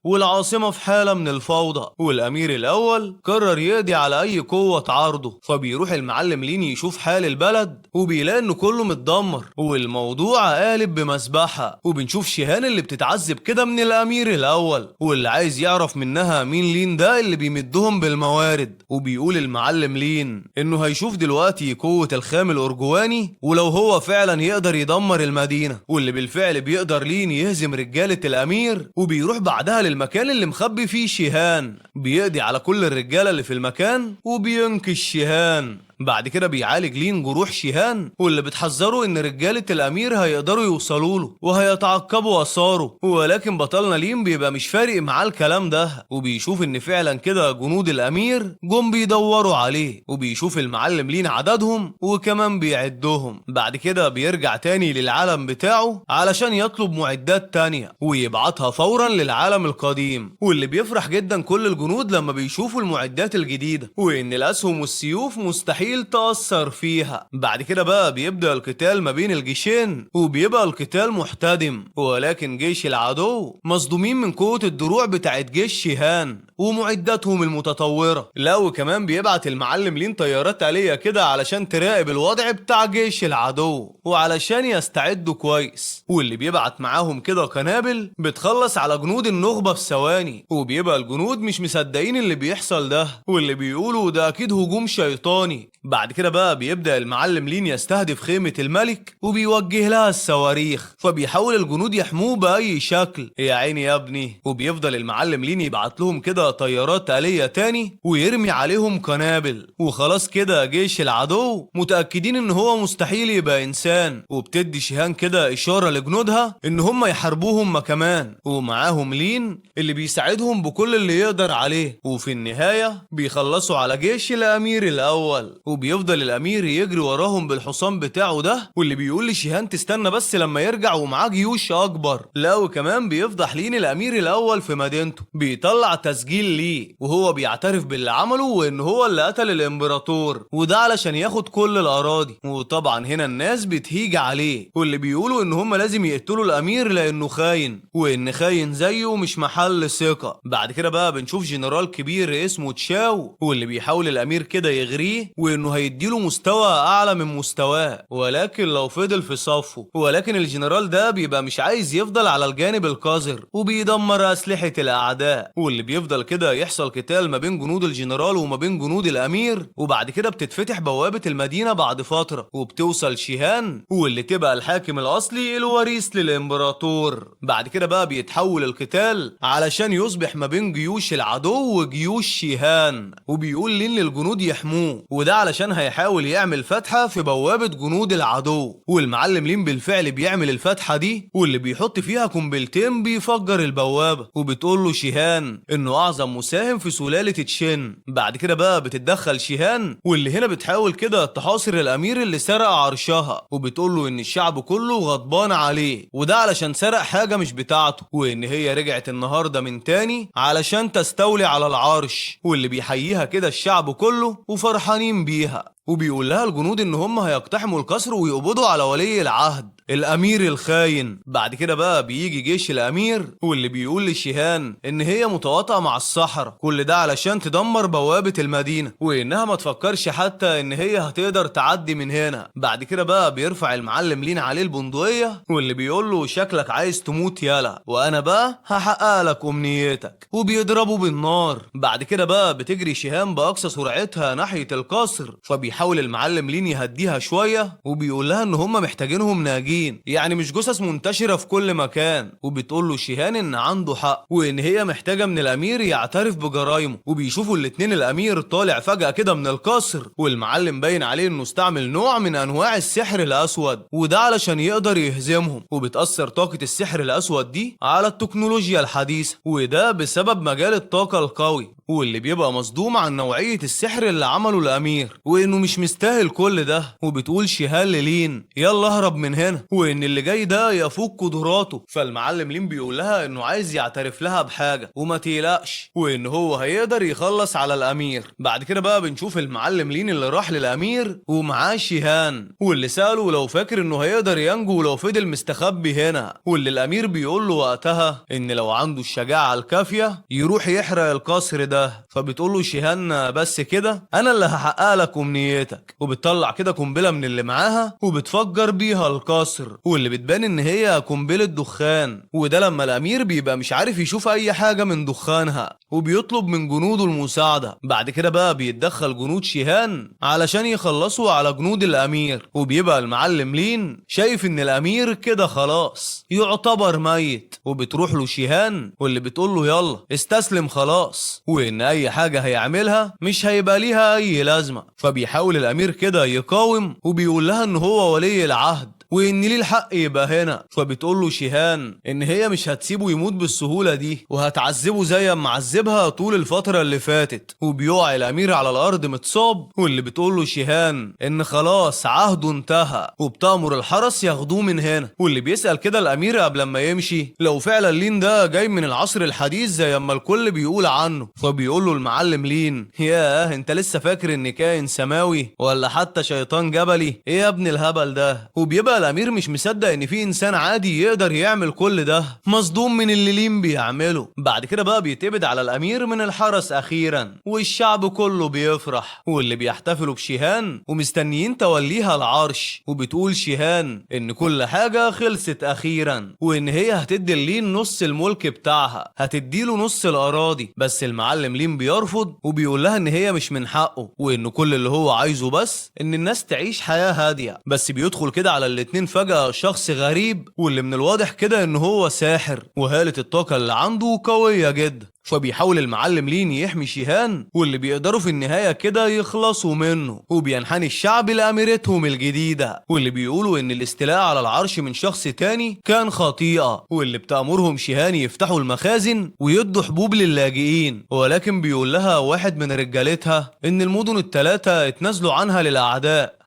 والعاصمة في حالة من الفوضى، والأمير الأول قرر يقضي على أي قوة تعارضه. فبيروح المعلم لين يشوف حال البلد وبيلاقي إنه كله متدمر والموضوع قالب بمذبحة. وبنشوف شيهان اللي بتتعذب كده من الأمير الأول، واللي عايز يعرف منها مين لين ده اللي بيمدهم بالموارد. وبيقول المعلم لين إنه هيشوف دلوقتي قوة الخام الأرجواني، ولو هو فعلا يقدر يدمر المدينة، واللي بالفعل بيقدر لين يهزم رجالة الأمير. وبيروح بعدها للمكان اللي مخبي فيه شيهان، بيقضي على كل الرجالة اللي في المكان وبينكش شيهان. بعد كده بيعالج لين جروح شيهان، واللي بتحذره ان رجالة الامير هيقدروا يوصلوا له وهيتعقبوا اثاره، ولكن بطلنا لين بيبقى مش فارق معاه الكلام ده، وبيشوف ان فعلا كده جنود الامير جم بيدوروا عليه، وبيشوف المعلم لين عددهم وكمان بيعدهم. بعد كده بيرجع تاني للعالم بتاعه علشان يطلب معدات تانية ويبعتها فورا للعالم القديم، واللي بيفرح جدا كل الجنود لما بيشوفوا المعدات الجديدة، وان الاسهم والسيوف مستحيل تأثر فيها. بعد كده بقى بيبدأ القتال ما بين الجيشين، وبيبقى القتال محتدم، ولكن جيش العدو مصدومين من قوة الدروع بتاعت جيش شيهان ومعداتهم المتطورة. لا وكمان بيبعت المعلم لين طيارات آلية كده علشان تراقب الوضع بتاع جيش العدو وعلشان يستعدوا كويس، واللي بيبعت معاهم كده قنابل بتخلص على جنود النخبة في ثواني. وبيبقى الجنود مش مصدقين اللي بيحصل ده، واللي بيقولوا ده أكيد هجوم شيطاني. بعد كده بقى بيبدأ المعلم لين يستهدف خيمة الملك وبيوجه لها الصواريخ، فبيحاول الجنود يحموه بأي شكل. يا عيني يا ابني. وبيفضل المعلم لين يبعت لهم كده طيارات آلية تاني ويرمي عليهم قنابل، وخلاص كده جيش العدو متأكدين ان هو مستحيل يبقى انسان. وبتدي شيهان كده اشارة لجنودها ان هم يحاربوهم هم كمان، ومعاهم لين اللي بيساعدهم بكل اللي يقدر عليه. وفي النهاية بيخلصوا على جيش الامير الاول، وبيفضل الامير يجري وراهم بالحصان بتاعه ده، واللي بيقول لشيهان تستنى بس لما يرجع ومعاه جيوش اكبر. لا وكمان بيفضح لين الامير الاول في مدينته، بيطلع تسجيل ليه وهو بيعترف باللي عمله وان هو اللي قتل الامبراطور، وده علشان ياخد كل الاراضي. وطبعا هنا الناس بتهيج عليه، واللي بيقولوا ان هم لازم يقتلوا الامير لانه خاين، وان خاين زيه مش محل ثقة. بعد كده بقى بنشوف جنرال كبير اسمه تشاو، واللي بيحاول الامير كده يغريه وانه هيديله مستوى اعلى من مستواه ولكن لو فضل في صفه. ولكن الجنرال ده بيبقى مش عايز يفضل على الجانب القذر وبيدمر اسلحة الاعداء، واللي بيفضل كده يحصل قتال ما بين جنود الجنرال وما بين جنود الامير. وبعد كده بتتفتح بوابة المدينة بعد فترة، وبتوصل شيهان واللي تبقى الحاكم الاصلي الوريث للامبراطور. بعد كده بقى بيتحول القتال علشان يصبح ما بين جيوش العدو وجيوش شيهان، وبيقول لين للجنود يحموه، وده علشان هيحاول يعمل فتحة في بوابة جنود العدو. والمعلم لين بالفعل بيعمل الفتحة دي، واللي بيحط فيها قنبلتين بيفجر البوابة، وبتقول له شيهان انه اعظم مساهم في سلالة تشين. بعد كده بقى بتتدخل شيهان، واللي هنا بتحاول كده تحاصر الامير اللي سرق عرشها، وبتقول له ان الشعب كله غضبان عليه، وده علشان سرق حاجة مش بتاعته، وان هي رجعت النهاردة من تاني علشان تستولي على العرش. واللي بيحييها كده الشعب كله وفرحانين بيها، وبيقول لها الجنود ان هم هيقتحموا القصر ويقبضوا على ولي العهد. الامير الخاين. بعد كده بقى بيجي جيش الامير واللي بيقول لشيهان ان هي متواطئه مع السحرة، كل ده علشان تدمر بوابه المدينه وانها ما تفكرش حتى ان هي هتقدر تعدي من هنا. بعد كده بقى بيرفع المعلم لين عليه البندقيه واللي بيقول له شكلك عايز تموت يالا، وانا بقى هحقق لك امنيتك، وبيضربه بالنار. بعد كده بقى بتجري شيهان باقصى سرعتها ناحيه القصر، فبيحاول المعلم لين يهديها شويه وبيقول لها ان هم محتاجينهم ناجين، يعني مش جثث منتشره في كل مكان. وبتقول له شيهان ان عنده حق وان هي محتاجه من الامير يعترف بجرايمه. وبيشوفوا الاتنين الامير طالع فجاه كده من القصر، والمعلم باين عليه انه استعمل نوع من انواع السحر الاسود، وده علشان يقدر يهزمهم. وبتاثر طاقه السحر الاسود دي على التكنولوجيا الحديثه، وده بسبب مجال الطاقه القوي، واللي بيبقى مصدوم عن نوعية السحر اللي عمله الأمير وإنه مش مستاهل كل ده. وبتقول شيهان للين يلا اهرب من هنا وإن اللي جاي ده يفوق قدراته. فالمعلم لين بيقول لها إنه عايز يعترف لها بحاجة وما تقلقش وإن هو هيقدر يخلص على الأمير. بعد كده بقى بنشوف المعلم لين اللي راح للأمير ومعاه شيهان واللي سأله لو فاكر إنه هيقدر ينجو لو فضل مستخبي هنا، واللي الأمير بيقول له وقتها إن لو عنده الشجاعة الكافية يروح يحرق القصر ده. فبتقول له شيهان بس كده انا اللي هحقق لك امنيتك، وبتطلع كده قنبله من اللي معاها وبتفجر بيها القصر، واللي بتبان ان هي قنبله دخان. وده لما الامير بيبقى مش عارف يشوف اي حاجه من دخانها وبيطلب من جنوده المساعده. بعد كده بقى بيتدخل جنود شيهان علشان يخلصوا على جنود الامير، وبيبقى المعلم لين شايف ان الامير كده خلاص يعتبر ميت. وبتروح له شيهان واللي بتقول له يلا استسلم خلاص وان اي حاجة هيعملها مش هيبقى ليها اي لازمة. فبيحاول الامير كده يقاوم وبيقول لها ان هو ولي العهد وان ليه الحق يبقى هنا. فبتقول له شيهان ان هي مش هتسيبه يموت بالسهولة دي وهتعذبه زي ما عذبها طول الفترة اللي فاتت. وبيقع الامير على الارض متصاب، واللي بتقول له شيهان ان خلاص عهده انتهى وبتأمر الحرس ياخدوه من هنا. واللي بيسأل كده الامير قبل ما يمشي لو فعلا لين ده جاي من العصر الحديث زي ما الكل بيقول عنه. فبيقول له المعلم لين ياه انت لسه فاكر ان كائن سماوي ولا حتى شيطان جبلي؟ ايه يا ابن الهبل ده؟ وبيبقى الامير مش مصدق ان في انسان عادي يقدر يعمل كل ده، مصدوم من اللي لين بيعمله. بعد كده بقى بيتبعد على الامير من الحرس اخيرا، والشعب كله بيفرح واللي بيحتفلوا بشيهان ومستنيين توليها العرش. وبتقول شيهان ان كل حاجة خلصت اخيرا وان هي هتدي لين نص الملك بتاعها، هتديله نص الاراضي. بس المعلم لين بيرفض وبيقول لها ان هي مش من حقه وان كل اللي هو عايزه بس ان الناس تعيش حياة هادية. بس بيدخل كده على الاتنين فجأة شخص غريب واللي من الواضح كده ان هو ساحر وهالة الطاقة اللي عنده قوية جدا. فبيحاول المعلم لين يحمي شيهان واللي بيقدروا في النهاية كده يخلصوا منه، وبينحني الشعب لأميرتهم الجديدة واللي بيقولوا ان الاستيلاء على العرش من شخص تاني كان خطيئة، واللي بتأمرهم شيهان يفتحوا المخازن ويدوا حبوب للاجئين. ولكن بيقول لها واحد من رجالتها ان المدن الثلاثة اتنازلوا عنها للأعداء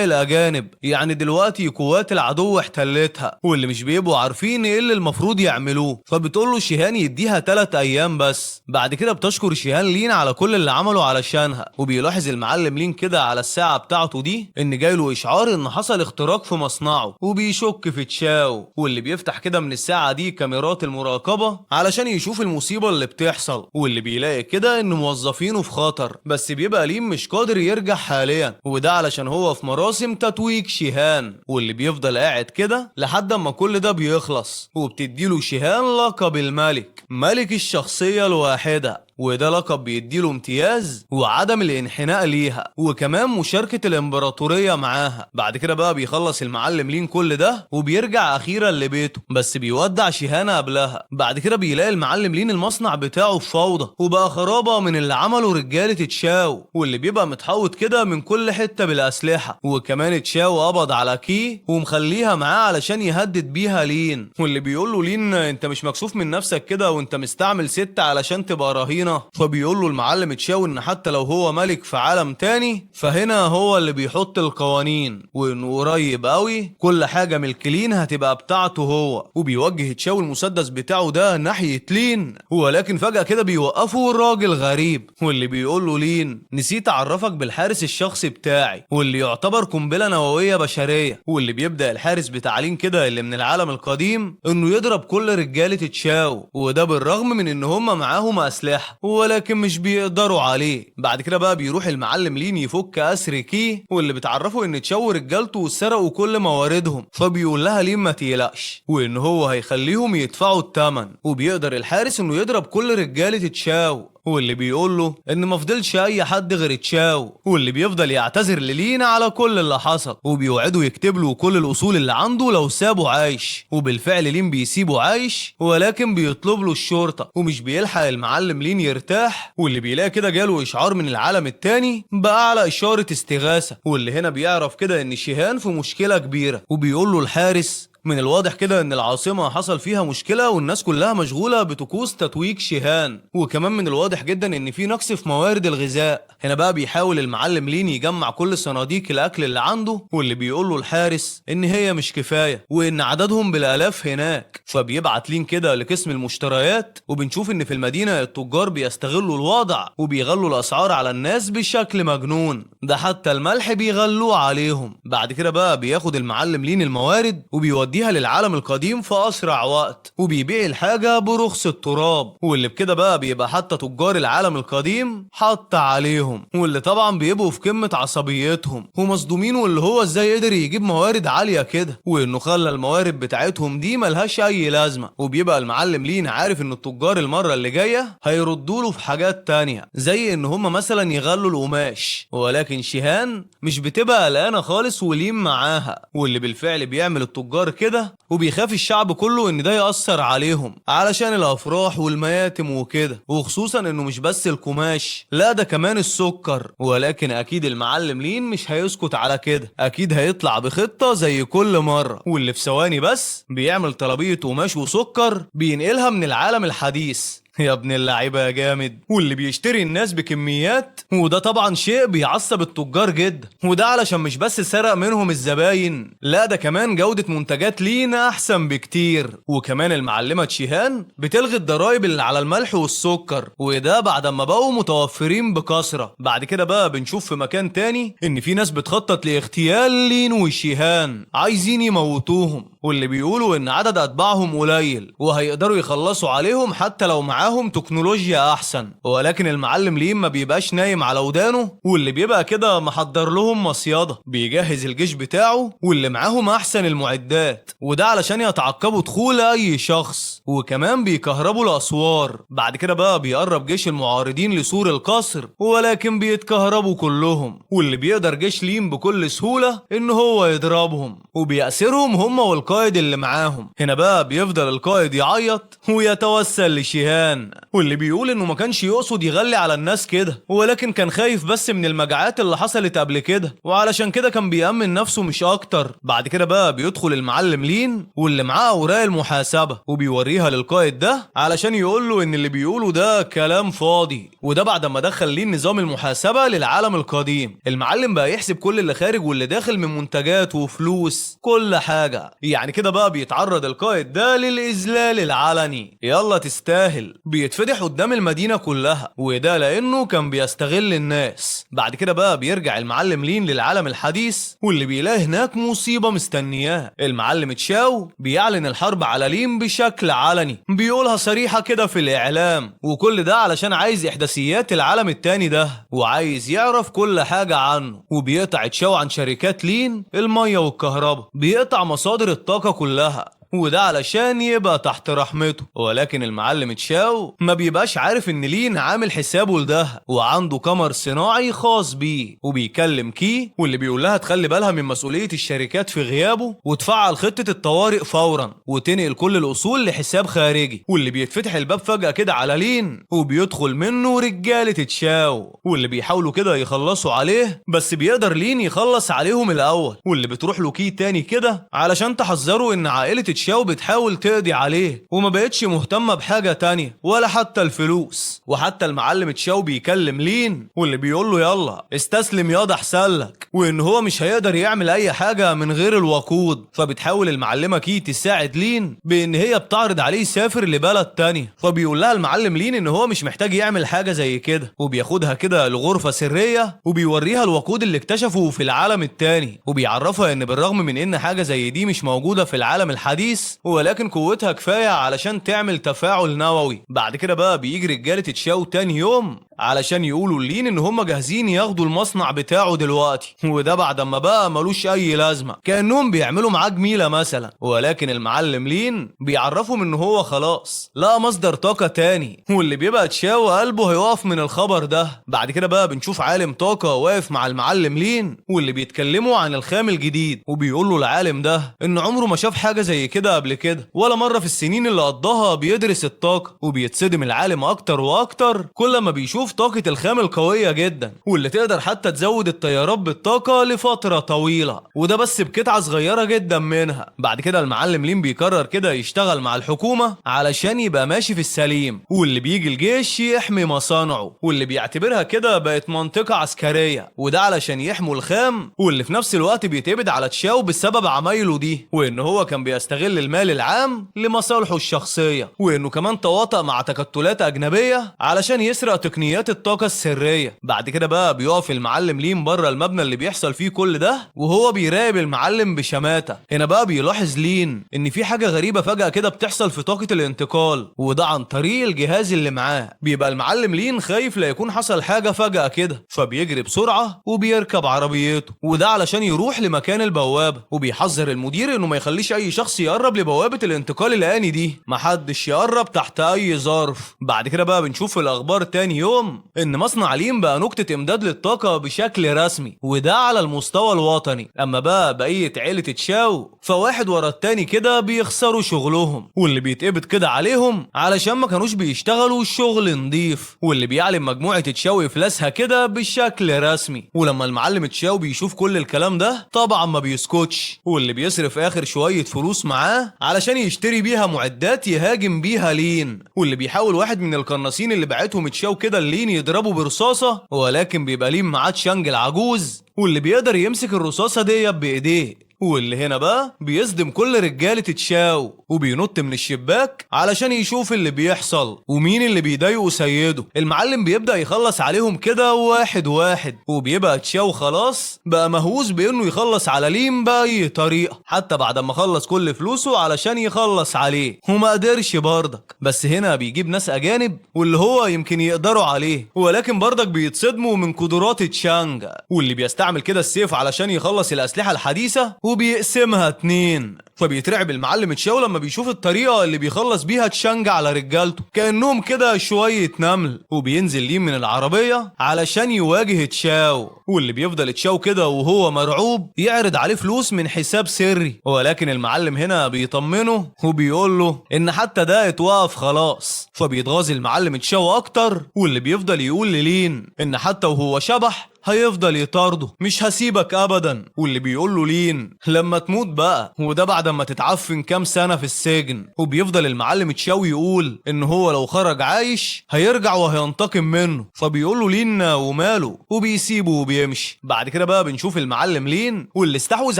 الأجانب، يعني دلوقتي قوات العدو احتلتها واللي مش بيبقوا عارفين ايه اللي المفروض يعملوه. فبتقول له شيهان يديها 3 أيام بس. بعد كده بتشكر شيهان لين على كل اللي عمله علشانها، وبيلاحظ المعلم لين كده على الساعة بتاعته دي ان جايله إشعار ان حصل اختراق في مصنعه، وبيشك في تشاو واللي بيفتح كده من الساعة دي كاميرات المراقبة علشان يشوف المصيبة اللي بتحصل، واللي بيلاقي كده ان موظفينه في خطر. بس بيبقى لين مش قادر يرجع حاليا، وده علشان هو في مراسم تتويج شيهان، واللي بيفضل قاعد كده لحد اما كل ده بيخلص. وبتديله شيهان لقب الملك، ملك الشخصية الواحدة، وده لقب بيديله امتياز وعدم الانحناء ليها وكمان مشاركة الامبراطورية معاها. بعد كده بقى بيخلص المعلم لين كل ده وبيرجع اخيرا لبيته، بس بيودع شيهان قبلها. بعد كده بيلاقي المعلم لين المصنع بتاعه في فوضى وبقى خرابة من اللي عمله رجالة تشاو، واللي بيبقى متحوط كده من كل حتة بالاسلحة. وكمان تشاو قبض على كي ومخليها معاه علشان يهدد بيها لين، واللي بيقول له لين انت مش مكسوف من نفسك كده وانت مستعمل 6 علشان تبقى رهين المدينة. فبيقول له المعلم تشاو ان حتى لو هو ملك في عالم تاني فهنا هو اللي بيحط القوانين، وانه قريب قوي كل حاجة ملك لين هتبقى بتاعته هو. وبيوجه تشاو المسدس بتاعه ده ناحية لين، ولكن فجأة كده بيوقفه راجل غريب واللي بيقول له لين نسيت اعرفك بالحارس الشخصي بتاعي واللي يعتبر قنبلة نووية بشرية. واللي بيبدأ الحارس بتاع لين كده اللي من العالم القديم انه يضرب كل رجالة تشاو، وده بالرغم من ان هم معاهم اسلحة ولكن مش بيقدروا عليه. بعد كده بقى بيروح المعلم لين يفك اسر كي واللي بتعرفه ان تشاو رجالته سرقوا كل مواردهم، فبيقول لها لين ما تقلقش وان هو هيخليهم يدفعوا الثمن. وبيقدر الحارس انه يضرب كل رجالة تشاو، واللي بيقول له ان ما فضلش اي حد غير تشاو، واللي بيفضل يعتذر للين على كل اللي حصل وبيوعده يكتب له كل الاصول اللي عنده لو سابه عايش. وبالفعل لين بيسيبه عايش ولكن بيطلب له الشرطه ومش بيلحق المعلم لين يرتاح، واللي بيلاقي كده جاله اشعار من العالم التاني باعلى اشاره استغاثه. واللي هنا بيعرف كده ان شيهان في مشكله كبيره، وبيقول له الحارس من الواضح كده ان العاصمة حصل فيها مشكلة والناس كلها مشغولة بطقوس تتويج شيهان، وكمان من الواضح جدا ان في نقص في موارد الغذاء. هنا بقى بيحاول المعلم لين يجمع كل صناديق الاكل اللي عنده، واللي بيقول له الحارس ان هي مش كفاية وان عددهم بالالاف هناك. فبيبعت لين كده لقسم المشتريات، وبنشوف ان في المدينة التجار بيستغلوا الوضع وبيغلوا الاسعار على الناس بشكل مجنون، ده حتى الملح بيغلوه عليهم. بعد كده بقى بياخد المعلم لين الموارد وبيوديها للعالم القديم في اسرع وقت، وبيبيع الحاجه برخص التراب، واللي بكده بقى بيبقى حتى تجار العالم القديم حط عليهم، واللي طبعا بيبقوا في قمه عصبيتهم ومصدومين واللي هو ازاي قدر يجيب موارد عاليه كده وانه خلى الموارد بتاعتهم دي ملهاش اي لازمه. وبيبقى المعلم لين عارف ان التجار المره اللي جايه هيردوا له في حاجات تانية زي ان هم مثلا يغلوا القماش، ولكن شيهان مش بتبقى قلقانه خالص ولين معاها، واللي بالفعل بيعمل التجار كده وبيخاف الشعب كله ان ده يأثر عليهم علشان الافراح والمياتم وكده، وخصوصا انه مش بس القماش لا ده كمان السكر. ولكن اكيد المعلم لين مش هيسكت على كده، اكيد هيطلع بخطة زي كل مرة، واللي في ثواني بس بيعمل طلبية قماش وسكر بينقلها من العالم الحديث. يا ابن اللعيبه يا جامد، واللي بيشتري الناس بكميات، وده طبعا شيء بيعصب التجار جدا، وده علشان مش بس سرق منهم الزباين لا ده كمان جودة منتجات لينا احسن بكتير. وكمان المعلمة شيهان بتلغي الضرايب اللي على الملح والسكر، وده بعد ما بقوا متوفرين بكثرة. بعد كده بقى بنشوف في مكان تاني ان في ناس بتخطط لاغتيال لين وشيهان عايزين يموتوهم، واللي بيقولوا ان عدد اتباعهم قليل وهيقدروا يخلصوا عليهم حتى لو معاهم تكنولوجيا احسن. ولكن المعلم لين ما بيبقاش نايم على ودانه، واللي بيبقى كده محضر لهم مصيادة، بيجهز الجيش بتاعه واللي معاهم احسن المعدات، وده علشان يتعقبوا دخول اي شخص، وكمان بيكهربوا الاسوار. بعد كده بقى بيقرب جيش المعارضين لسور القصر ولكن بيتكهربوا كلهم، واللي بيقدر جيش لين بكل سهولة ان هو يضربهم وبيأسرهم هم والقائد اللي معاهم. هنا بقى بيفضل القائد يعيط ويتوسل لشيهان، واللي بيقول انه ما كانش يقصد يغلي على الناس كده ولكن كان خايف بس من المجاعات اللي حصلت قبل كده، وعلشان كده كان بيأمن نفسه مش اكتر. بعد كده بقى بيدخل المعلم لين واللي معاه اوراق المحاسبة وبيوريها للقائد ده علشان يقول له ان اللي بيقوله ده كلام فاضي، وده بعد ما دخل لين نظام المحاسبة للعالم القديم. المعلم بقى يحسب كل اللي خارج واللي داخل من منتجات وفلوس كل حاجة، يعني كده بقى بيتعرض القائد ده للإذلال العلني، يلا تستاهل، بيتفضح قدام المدينة كلها، وده لأنه كان بيستغل الناس. بعد كده بقى بيرجع المعلم لين للعالم الحديث واللي بيلاقي هناك مصيبة مستنياه. المعلم تشاو بيعلن الحرب على لين بشكل علني، بيقولها صريحة كده في الإعلام، وكل ده علشان عايز إحداثيات العالم التاني ده وعايز يعرف كل حاجة عنه. وبيقطع تشاو عن شركات لين المية والكهرباء، بيقطع مصادر الطاقة كلها، وده علشان يبقى تحت رحمته. ولكن المعلم تشاو ما بيبقاش عارف ان لين عامل حسابه لده وعنده قمر صناعي خاص بيه، وبيكلم كي واللي بيقول لها تخلي بالها من مسؤولية الشركات في غيابه وتفعل خطة الطوارئ فورا وتنقل كل الاصول لحساب خارجي. واللي بيتفتح الباب فجأة كده على لين وبيدخل منه رجالة تشاو واللي بيحاولوا كده يخلصوا عليه، بس بيقدر لين يخلص عليهم الاول، واللي بتروح له كي تاني كده علشان تحذره ان عائلة تشاو بتحاول تقضي عليه وما بقتش مهتمة بحاجة تانية ولا حتى الفلوس. وحتى المعلم تشاو بيكلم لين واللي بيقول له يلا استسلم ياض احسن لك، وان هو مش هيقدر يعمل اي حاجة من غير الوقود. فبتحاول المعلمة كي تساعد لين بان هي بتعرض عليه يسافر لبلد تانية، فبيقول لها المعلم لين ان هو مش محتاج يعمل حاجة زي كده، وبياخدها كده لغرفة سرية وبيوريها الوقود اللي اكتشفه في العالم التاني، وبيعرفها ان بالرغم من ان حاجة زي دي مش موجودة في العالم الحديث ولكن قوتها كفاية علشان تعمل تفاعل نووي. بعد كده بقى بيجي رجالة تشاو تاني يوم علشان يقولوا لين ان هم جاهزين ياخدوا المصنع بتاعه دلوقتي، وده بعد ما بقى ملوش اي لازمة كأنهم بيعملوا معاه جميلة مثلا. ولكن المعلم لين بيعرفهم ان هو خلاص لقى مصدر طاقة تاني، واللي بيبقى تشاو قلبه هيقف من الخبر ده. بعد كده بقى بنشوف عالم طاقة واقف مع المعلم لين واللي بيتكلموا عن الخام الجديد، وبيقول له العالم ده ان عمره ما شاف حاجة زي كده قبل كده ولا مرة في السنين اللي قضاها بيدرس الطاقة. وبيتصدم العالم اكتر واكتر كل ما بيشوف طاقة الخام القوية جدا واللي تقدر حتى تزود الطيارات بالطاقة لفترة طويلة، وده بس بقطعة صغيرة جدا منها. بعد كده المعلم لين بيقرر كده يشتغل مع الحكومة علشان يبقى ماشي في السليم، واللي بيجي الجيش يحمي مصانعه واللي بيعتبرها كده بقت منطقة عسكرية، وده علشان يحموا الخام واللي في نفس الوقت بيتقبض على تشاو بسبب عمايله دي، وان هو كان بيستغل المال العام لمصالحه الشخصية، وانه كمان تواطأ مع تكتلات اجنبية علشان يسرق تقنيات الطاقة السرية. بعد كده بقى بيقف المعلم لين بره المبنى اللي بيحصل فيه كل ده وهو بيراقب المعلم بشماتة. هنا بقى بيلاحظ لين ان في حاجة غريبة فجأة كده بتحصل في طاقة الانتقال، وده عن طريق الجهاز اللي معاه. بيبقى المعلم لين خايف لا يكون حصل حاجة فجأة كده، فبيجري بسرعة وبيركب عربيته، وده علشان يروح لمكان البوابة، وبيحذر المدير انه ما يخليش اي شخص يقرب لبوابة الانتقال الآني دي، محدش يقرب تحت اي ظرف. بعد كده بقى بنشوف في الاخبار تاني يوم ان مصنع لين بقى نقطة امداد للطاقة بشكل رسمي، وده على المستوى الوطني. اما بقى بقية عيلة تشاو فواحد ورا التاني كده بيخسروا شغلهم، واللي بيتقبض كده عليهم علشان ما كانوش بيشتغلوا شغل نظيف، واللي بيعلن مجموعة تشاو افلاسها كده بشكل رسمي. ولما المعلم تشاو بيشوف كل الكلام ده طبعا ما بيسكتش، واللي بيصرف اخر شوية فلوس معاه علشان يشتري بيها معدات يهاجم بيها لين، واللي بيحاول واحد من القناصين اللي بعتهم تشاو كده لين يضربه برصاصة، ولكن بيبقى لين معاه تشانج العجوز واللي بيقدر يمسك الرصاصة دي بإيديه، واللي هنا بقى بيصدم كل رجالة تشاو وبينط من الشباك علشان يشوف اللي بيحصل ومين اللي بيضايقه سيده. المعلم بيبدأ يخلص عليهم كده واحد واحد، وبيبقى تشاو خلاص بقى مهووس بانه يخلص على لين بأي طريقة، حتى بعد ما خلص كل فلوسه علشان يخلص عليه وما قدرش برضك. بس هنا بيجيب ناس اجانب واللي هو يمكن يقدروا عليه، ولكن برضك بيتصدموا من قدرات تشانج، واللي بيستعمل كده السيف علشان يخلص الأسلحة الحديثة وبيقسمها 2. فبيترعب المعلم تشاو لما بيشوف الطريقة اللي بيخلص بيها تشانج على رجالته كأنهم كده شوية نمل، وبينزل لين من العربية علشان يواجه تشاو، واللي بيفضل تشاو كده وهو مرعوب يعرض عليه فلوس من حساب سري، ولكن المعلم هنا بيطمنه وبيقول له ان حتى ده اتوقف خلاص. فبيتغاظ المعلم تشاو اكتر، واللي بيفضل يقول للين ان حتى وهو شبح هيفضل يطارده مش هسيبك ابدا، واللي بيقول له لين لما تموت بقى، وده بعد ما تتعفن كام سنة في السجن. وبيفضل المعلم تشاو يقول ان هو لو خرج عايش هيرجع وهينتقم منه، فبيقول له لين وماله وبيسيبه وبيمشي. بعد كده بقى بنشوف المعلم لين واللي استحوذ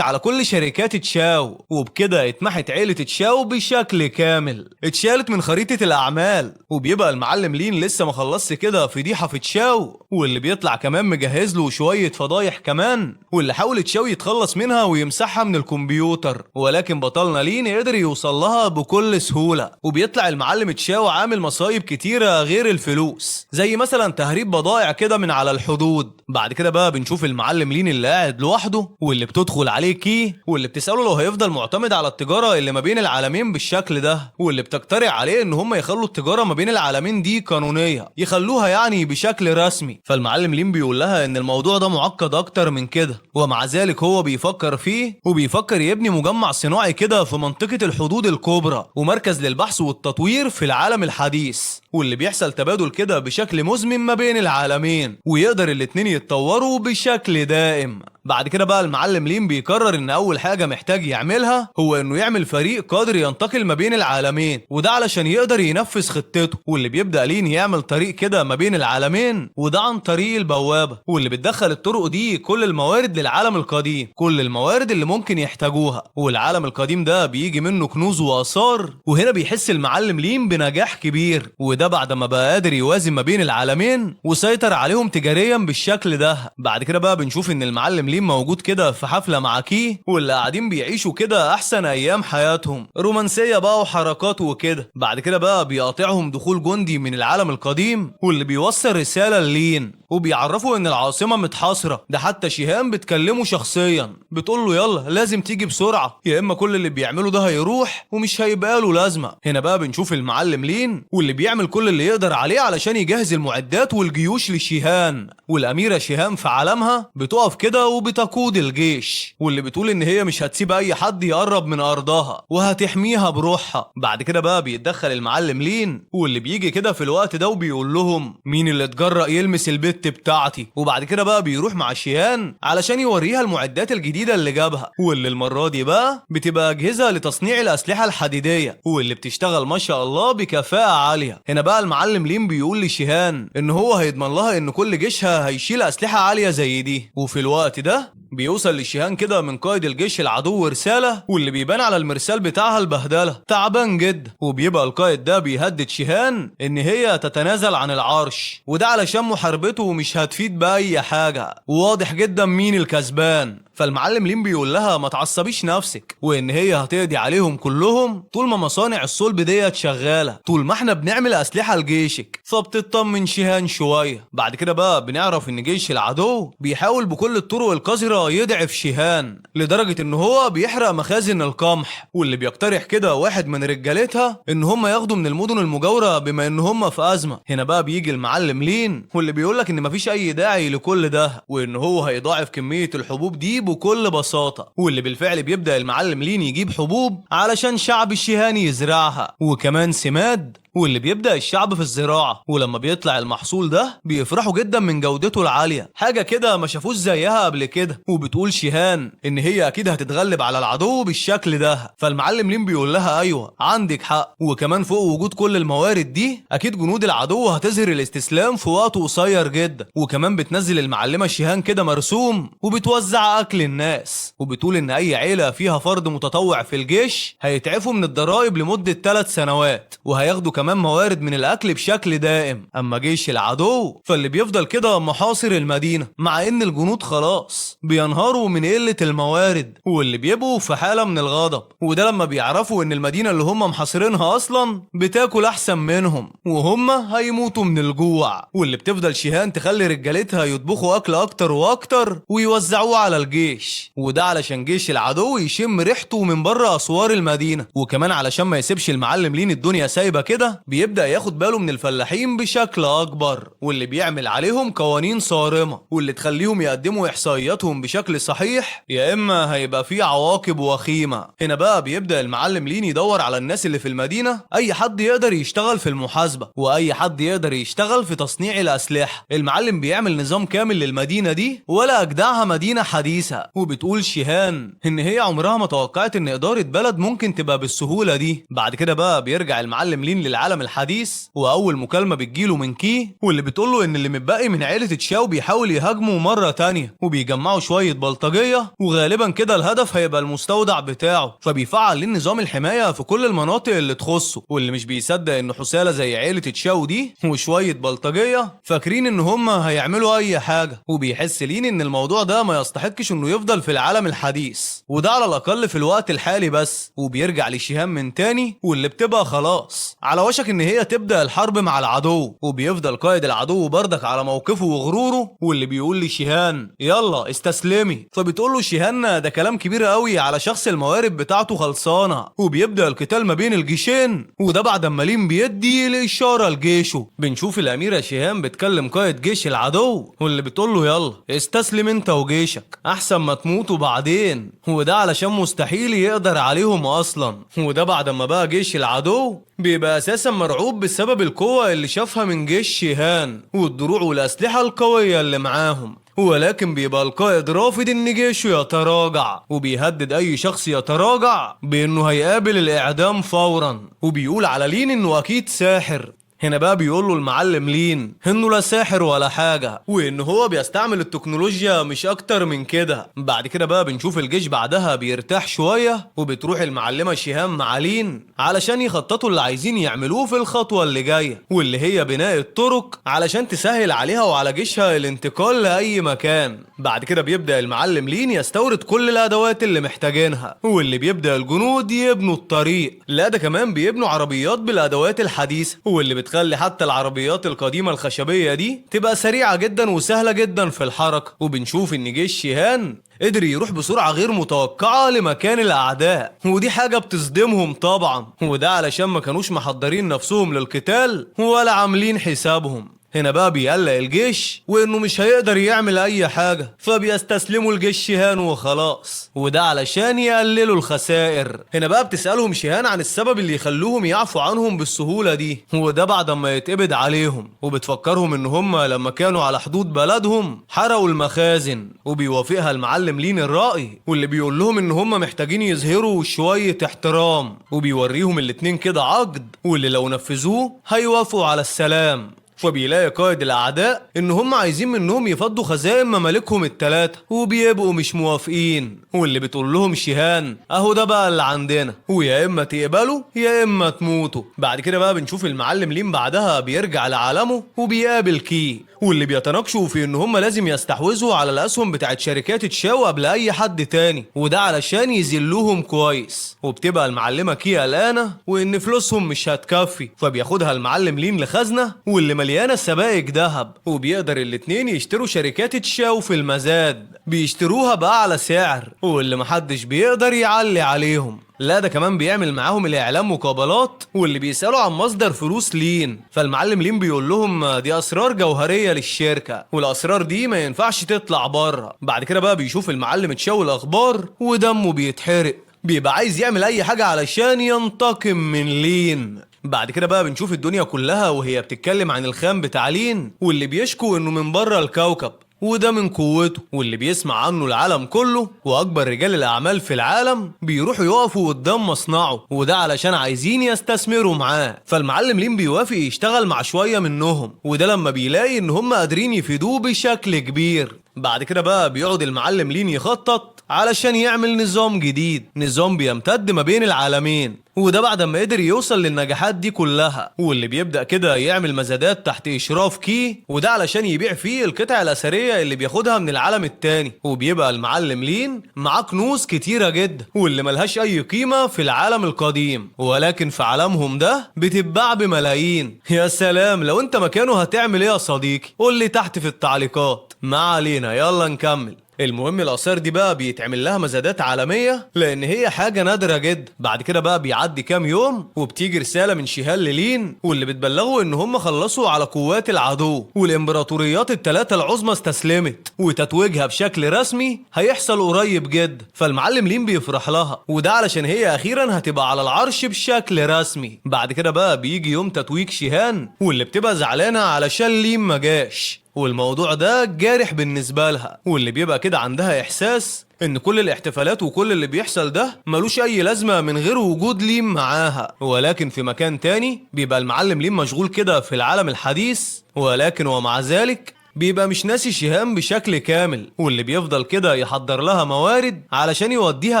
على كل شركات تشاو، وبكده اتمحت عيلة تشاو بشكل كامل، اتشالت من خريطة الاعمال. وبيبقى المعلم لين لسه ما خلصش كده فضيحة في تشاو، واللي بيطلع كمان مجهز له شوية فضايح كمان، واللي حاول تشاو يتخلص منها ويمسحها من الكمبيوتر، ولكن بطلنا لين قدر يوصل لها بكل سهولة. وبيطلع المعلم تشاو عامل مصايب كتيرة غير الفلوس، زي مثلا تهريب بضائع كده من على الحدود. بعد كده بقى بنشوف المعلم لين اللي قاعد لوحده واللي بتدخل عليه كي، واللي بتسأله لو هيفضل معتمد على التجارة اللي ما بين العالمين بالشكل ده، واللي بتقترح عليه ان هم يخلوا التجارة ما بين العالمين دي قانونية، يخلوها يعني بشكل رسمي. فالمعلم لين بيقول لها ان الموضوع ده معقد اكتر من كده، ومع ذلك هو بيفكر فيه وبيفكر يبني مجمع صناعي كده في منطقة الحدود الكبرى ومركز للبحث والتطوير في العالم الحديث، واللي بيحصل تبادل كده بشكل مزمن ما بين العالمين ويقدر الاتنين يتطوروا بشكل دائم. بعد كده بقى المعلم لين بيقرر ان اول حاجه محتاج يعملها هو انه يعمل فريق قادر ينتقل ما بين العالمين، وده علشان يقدر ينفذ خطته. واللي بيبدا لين يعمل طريق كده ما بين العالمين، وده عن طريق البوابه، واللي بتدخل الطرق دي كل الموارد للعالم القديم، كل الموارد اللي ممكن يحتاجوها. والعالم القديم ده بيجي منه كنوز واثار، وهنا بيحس المعلم لين بنجاح كبير، وده بعد ما بقى قادر يوازن ما بين العالمين وسيطر عليهم تجاريا بالشكل ده. بعد كده بقى بنشوف ان المعلم لين موجود كده في حفله مع كي، واللي قاعدين بيعيشوا كده احسن ايام حياتهم، رومانسيه بقى وحركات وكده. بعد كده بقى بيقاطعهم دخول جندي من العالم القديم، واللي بيوصل رساله لين وبيعرفوا ان العاصمه متحاصره. ده حتى شيهان بتكلمه شخصيا، بتقول له يلا لازم تيجي بسرعه، يا اما كل اللي بيعمله ده هيروح ومش هيبقى له لازمه. هنا بقى بنشوف المعلم لين واللي بيعمل كل اللي يقدر عليه علشان يجهز المعدات والجيوش لشيهان. والاميره شيهان في عالمها بتقف كده وبتقود الجيش، واللي بتقول ان هي مش هتسيب اي حد يقرب من ارضها وهتحميها بروحها. بعد كده بقى بيتدخل المعلم لين، واللي بيجي كده في الوقت ده وبيقول لهم مين اللي اتجرأ يلمس البيت بتاعتي. وبعد كده بقى بيروح مع شيهان علشان يوريها المعدات الجديده اللي جابها، واللي المره دي بقى بتبقى اجهزه لتصنيع الاسلحه الحديديه، واللي بتشتغل ما شاء الله بكفاءه عاليه. هنا بقى المعلم لين بيقول لشيهان ان هو هيضمن لها ان كل جيشها هيشيل اسلحه عاليه زي دي. وفي الوقت ده بيوصل لشيهان كده من قائد الجيش العدو رساله، واللي بيبان على المرسال بتاعها البهدله، تعبان جدا. وبيبقى القائد ده بيهدد شيهان ان هي تتنازل عن العرش، وده علشان محاربته مش هتفيد باي حاجه، وواضح جدا مين الكسبان. فالمعلم لين بيقول لها ما تعصبيش نفسك، وان هي هتقضي عليهم كلهم طول ما مصانع الصلب ديت شغاله، طول ما احنا بنعمل اسلحه لجيشك. فبتطمن شيهان شويه. بعد كده بقى بنعرف ان جيش العدو بيحاول بكل الطرق القذره يضعف شيهان، لدرجه ان هو بيحرق مخازن القمح، واللي بيقترح كده واحد من رجالتها ان هم ياخدوا من المدن المجاوره بما ان هم في ازمه. هنا بقى بيجي المعلم لين واللي بيقول لك ان مفيش اي داعي لكل ده، وان هو هيضاعف كميه الحبوب دي بكل بساطه. واللي بالفعل بيبدا المعلم لين يجيب حبوب علشان شعب الشيهاني يزرعها، وكمان سماد، واللي بيبدأ الشعب في الزراعة. ولما بيطلع المحصول ده بيفرحوا جدا من جودته العالية، حاجة كده ما شافوش زيها قبل كده. وبتقول شيهان ان هي اكيد هتتغلب على العدو بالشكل ده. فالمعلم لين بيقول لها ايوه عندك حق، وكمان فوق وجود كل الموارد دي اكيد جنود العدو هتظهر الاستسلام في وقت قصير جدا. وكمان بتنزل المعلمة شيهان كده مرسوم وبتوزع اكل الناس، وبتقول ان اي عيلة فيها فرد متطوع في الجيش هيتعفوا من الضرائب لمدة 3 سنوات، وهياخدوا كمان موارد من الاكل بشكل دائم. اما جيش العدو فاللي بيفضل كده محاصر المدينة، مع ان الجنود خلاص بينهاروا من قلة الموارد، واللي بيبقوا في حالة من الغضب. وده لما بيعرفوا ان المدينة اللي هم محاصرينها اصلا بتاكل احسن منهم، وهم هيموتوا من الجوع. واللي بتفضل شيهان تخلي رجالتها يطبخوا اكل اكتر واكتر ويوزعوه على الجيش، وده علشان جيش العدو يشم ريحته من بره اسوار المدينة. وكمان علشان ما يسيبش المعلم لين الدنيا سايبة كده، بيبدأ ياخد باله من الفلاحين بشكل أكبر، واللي بيعمل عليهم قوانين صارمة، واللي تخليهم يقدموا إحصائياتهم بشكل صحيح، يا إما هيبقى فيه عواقب وخيمة. هنا بقى بيبدأ المعلم لين يدور على الناس اللي في المدينة، أي حد يقدر يشتغل في المحاسبة، وأي حد يقدر يشتغل في تصنيع الأسلحة. المعلم بيعمل نظام كامل للمدينة دي، ولا أجدعها مدينة حديثة. وبتقول شيهان إن هي عمرها ما توقعت إن إدارة بلد ممكن تبقى بالسهولة دي. بعد كده بقى بيرجع المعلم لين للعالم الحديث، واول مكالمه بتجيله من كي، واللي بتقوله ان اللي متبقي من عيله تشاو بيحاول يهاجموا مره تانية، وبيجمعوا شويه بلطجيه، وغالبا كده الهدف هيبقى المستودع بتاعه. فبيفعل ليه نظام الحمايه في كل المناطق اللي تخصه. واللي مش بيصدق ان حساله زي عيله تشاو دي وشويه بلطجيه فاكرين ان هم هيعملوا اي حاجه، وبيحس لين ان الموضوع ده ما يستحقش انه يفضل في العالم الحديث، وده على الاقل في الوقت الحالي بس. وبيرجع لشيهان من تاني، واللي بتبقى خلاص على وشك ان هي تبدأ الحرب مع العدو، وبيفضل قائد العدو بردك على موقفه وغروره، واللي بيقول لشيهان يلا استسلمي. فبتقول له شيهان ده كلام كبير قوي على شخص الموارد بتاعته خلصانه. وبيبدأ القتال ما بين الجيشين، وده بعد ما لين بيدي الاشاره لجيشه. بنشوف الاميره شيهان بتكلم قائد جيش العدو، واللي بتقول له يلا استسلم انت وجيشك احسن ما تموتوا بعدين، وده علشان مستحيل يقدر عليهم اصلا. وده بعد ما بقى جيش العدو بيبقى اساسا مرعوب بسبب القوة اللي شافها من جيش شيهان والدروع والاسلحة القوية اللي معاهم، ولكن بيبقى القائد رافض ان جيشه يتراجع، وبيهدد اي شخص يتراجع بانه هيقابل الاعدام فورا، وبيقول على لين انه اكيد ساحر. هنا بقى بيقول له المعلم لين انه لا ساحر ولا حاجة، وان هو بيستعمل التكنولوجيا مش اكتر من كده. بعد كده بقى بنشوف الجيش بعدها بيرتاح شوية، وبتروح المعلمة شيهان مع لين علشان يخططوا اللي عايزين يعملوه في الخطوة اللي جاية، واللي هي بناء الطرق علشان تسهل عليها وعلى جيشها الانتقال لأي مكان. بعد كده بيبدأ المعلم لين يستورد كل الأدوات اللي محتاجينها، واللي بيبدأ الجنود يبنوا الطريق. لا ده كمان بيبنوا عربيات بالأدوات الحديثة، واللي بتخلي حتى العربيات القديمة الخشبية دي تبقى سريعة جدا وسهلة جدا في الحركة. وبنشوف ان جيش شيهان قدر يروح بسرعة غير متوقعة لمكان الأعداء، ودي حاجة بتصدمهم طبعا، وده علشان ما كانوش محضرين نفسهم للقتال ولا عاملين حسابهم. هنا بقى بيقلق الجيش وانه مش هيقدر يعمل اي حاجة، فبيستسلموا الجيش شيهان وخلاص، وده علشان يقللوا الخسائر. هنا بقى بتسألهم شيهان عن السبب اللي يخلوهم يعفوا عنهم بالسهولة دي، وده بعد ما يتقبض عليهم، وبتفكرهم ان هم لما كانوا على حدود بلدهم حرقوا المخازن. وبيوافقها المعلم لين الرأي، واللي بيقول لهم ان هم محتاجين يظهروا شوية احترام، وبيوريهم الاتنين كده عقد واللي لو نفذوه هيوافقوا على السلام. فبيلاقي قائد الأعداء إن هم عايزين منهم يفضوا خزائن ممالكهم التلاتة، وبيبقوا مش موافقين، واللي بتقول لهم شيهان أهو ده بقى اللي عندنا، ويا إما تقبلوا يا إما تموتوا. بعد كده بقى بنشوف المعلم لين بعدها بيرجع لعالمه وبيقابل كي، واللي بيتناقشوا في إن هم لازم يستحوذوا على الأسهم بتاعت شركات تشاو قبل أي حد تاني، وده علشان يذلوهم كويس. وبتبقى المعلمة كي قلقانة وإن فلوسهم مش هتكفي، فبياخدها المعلم لين لخزنة واللي مليانة سبائك ذهب، وبيقدر الاتنين يشتروا شركات تشاو في المزاد، بيشتروها بأعلى سعر واللي محدش بيقدر يعلي عليهم. لا ده كمان بيعمل معاهم الإعلام مقابلات، واللي بيسألوا عن مصدر فلوس لين، فالمعلم لين بيقول لهم دي أسرار جوهرية للشركة، والأسرار دي ما ينفعش تطلع بره. بعد كده بقى بيشوف المعلم تشاو الأخبار ودمه بيتحرق، بيبقى عايز يعمل أي حاجة علشان ينتقم من لين. بعد كده بقى بنشوف الدنيا كلها وهي بتتكلم عن الخام بتاع لين، واللي بيشكو انه من بره الكوكب وده من قوته، واللي بيسمع عنه العالم كله واكبر رجال الاعمال في العالم بيروحوا يقفوا قدام مصنعه، وده علشان عايزين يستثمروا معاه. فالمعلم لين بيوافق يشتغل مع شوية منهم، وده لما بيلاقي ان هم قادرين يفيدوه بشكل كبير. بعد كده بقى بيقعد المعلم لين يخطط علشان يعمل نظام جديد، نظام بيمتد ما بين العالمين، وده بعد ما قدر يوصل للنجاحات دي كلها، واللي بيبدأ كده يعمل مزادات تحت إشراف كي، وده علشان يبيع فيه القطع الأثرية اللي بياخدها من العالم التاني. وبيبقى المعلم لين معاه كنوز كتيرة جدا واللي ملهاش أي قيمة في العالم القديم، ولكن في عالمهم ده بتتباع بملايين. يا سلام، لو انت مكانه هتعمل ايه يا صديقي؟ قول لي تحت في التعليقات. ما علينا، يلا نكمل. المهم الآثار دي بقى بيتعمل لها مزادات عالمية لأن هي حاجة نادرة جدا. بعد كده بقى بيعدي كام يوم وبتيجي رسالة من شيهان للين، واللي بتبلغوا إن هم خلصوا على قوات العدو، والإمبراطوريات الثلاثة العظمى استسلمت، وتتويجها بشكل رسمي هيحصل قريب جدا. فالمعلم لين بيفرح لها، وده علشان هي أخيرا هتبقى على العرش بشكل رسمي. بعد كده بقى بيجي يوم تتويج شيهان، واللي بتبقى زعلانة علشان لين ما جاش، والموضوع ده جارح بالنسبة لها، واللي بيبقى كده عندها إحساس إن كل الاحتفالات وكل اللي بيحصل ده ملوش أي لازمة من غير وجود لين معاها. ولكن في مكان تاني بيبقى المعلم لين مشغول كده في العالم الحديث، ولكن ومع ذلك بيبقى مش ناسي شيهان بشكل كامل، واللي بيفضل كده يحضر لها موارد علشان يوديها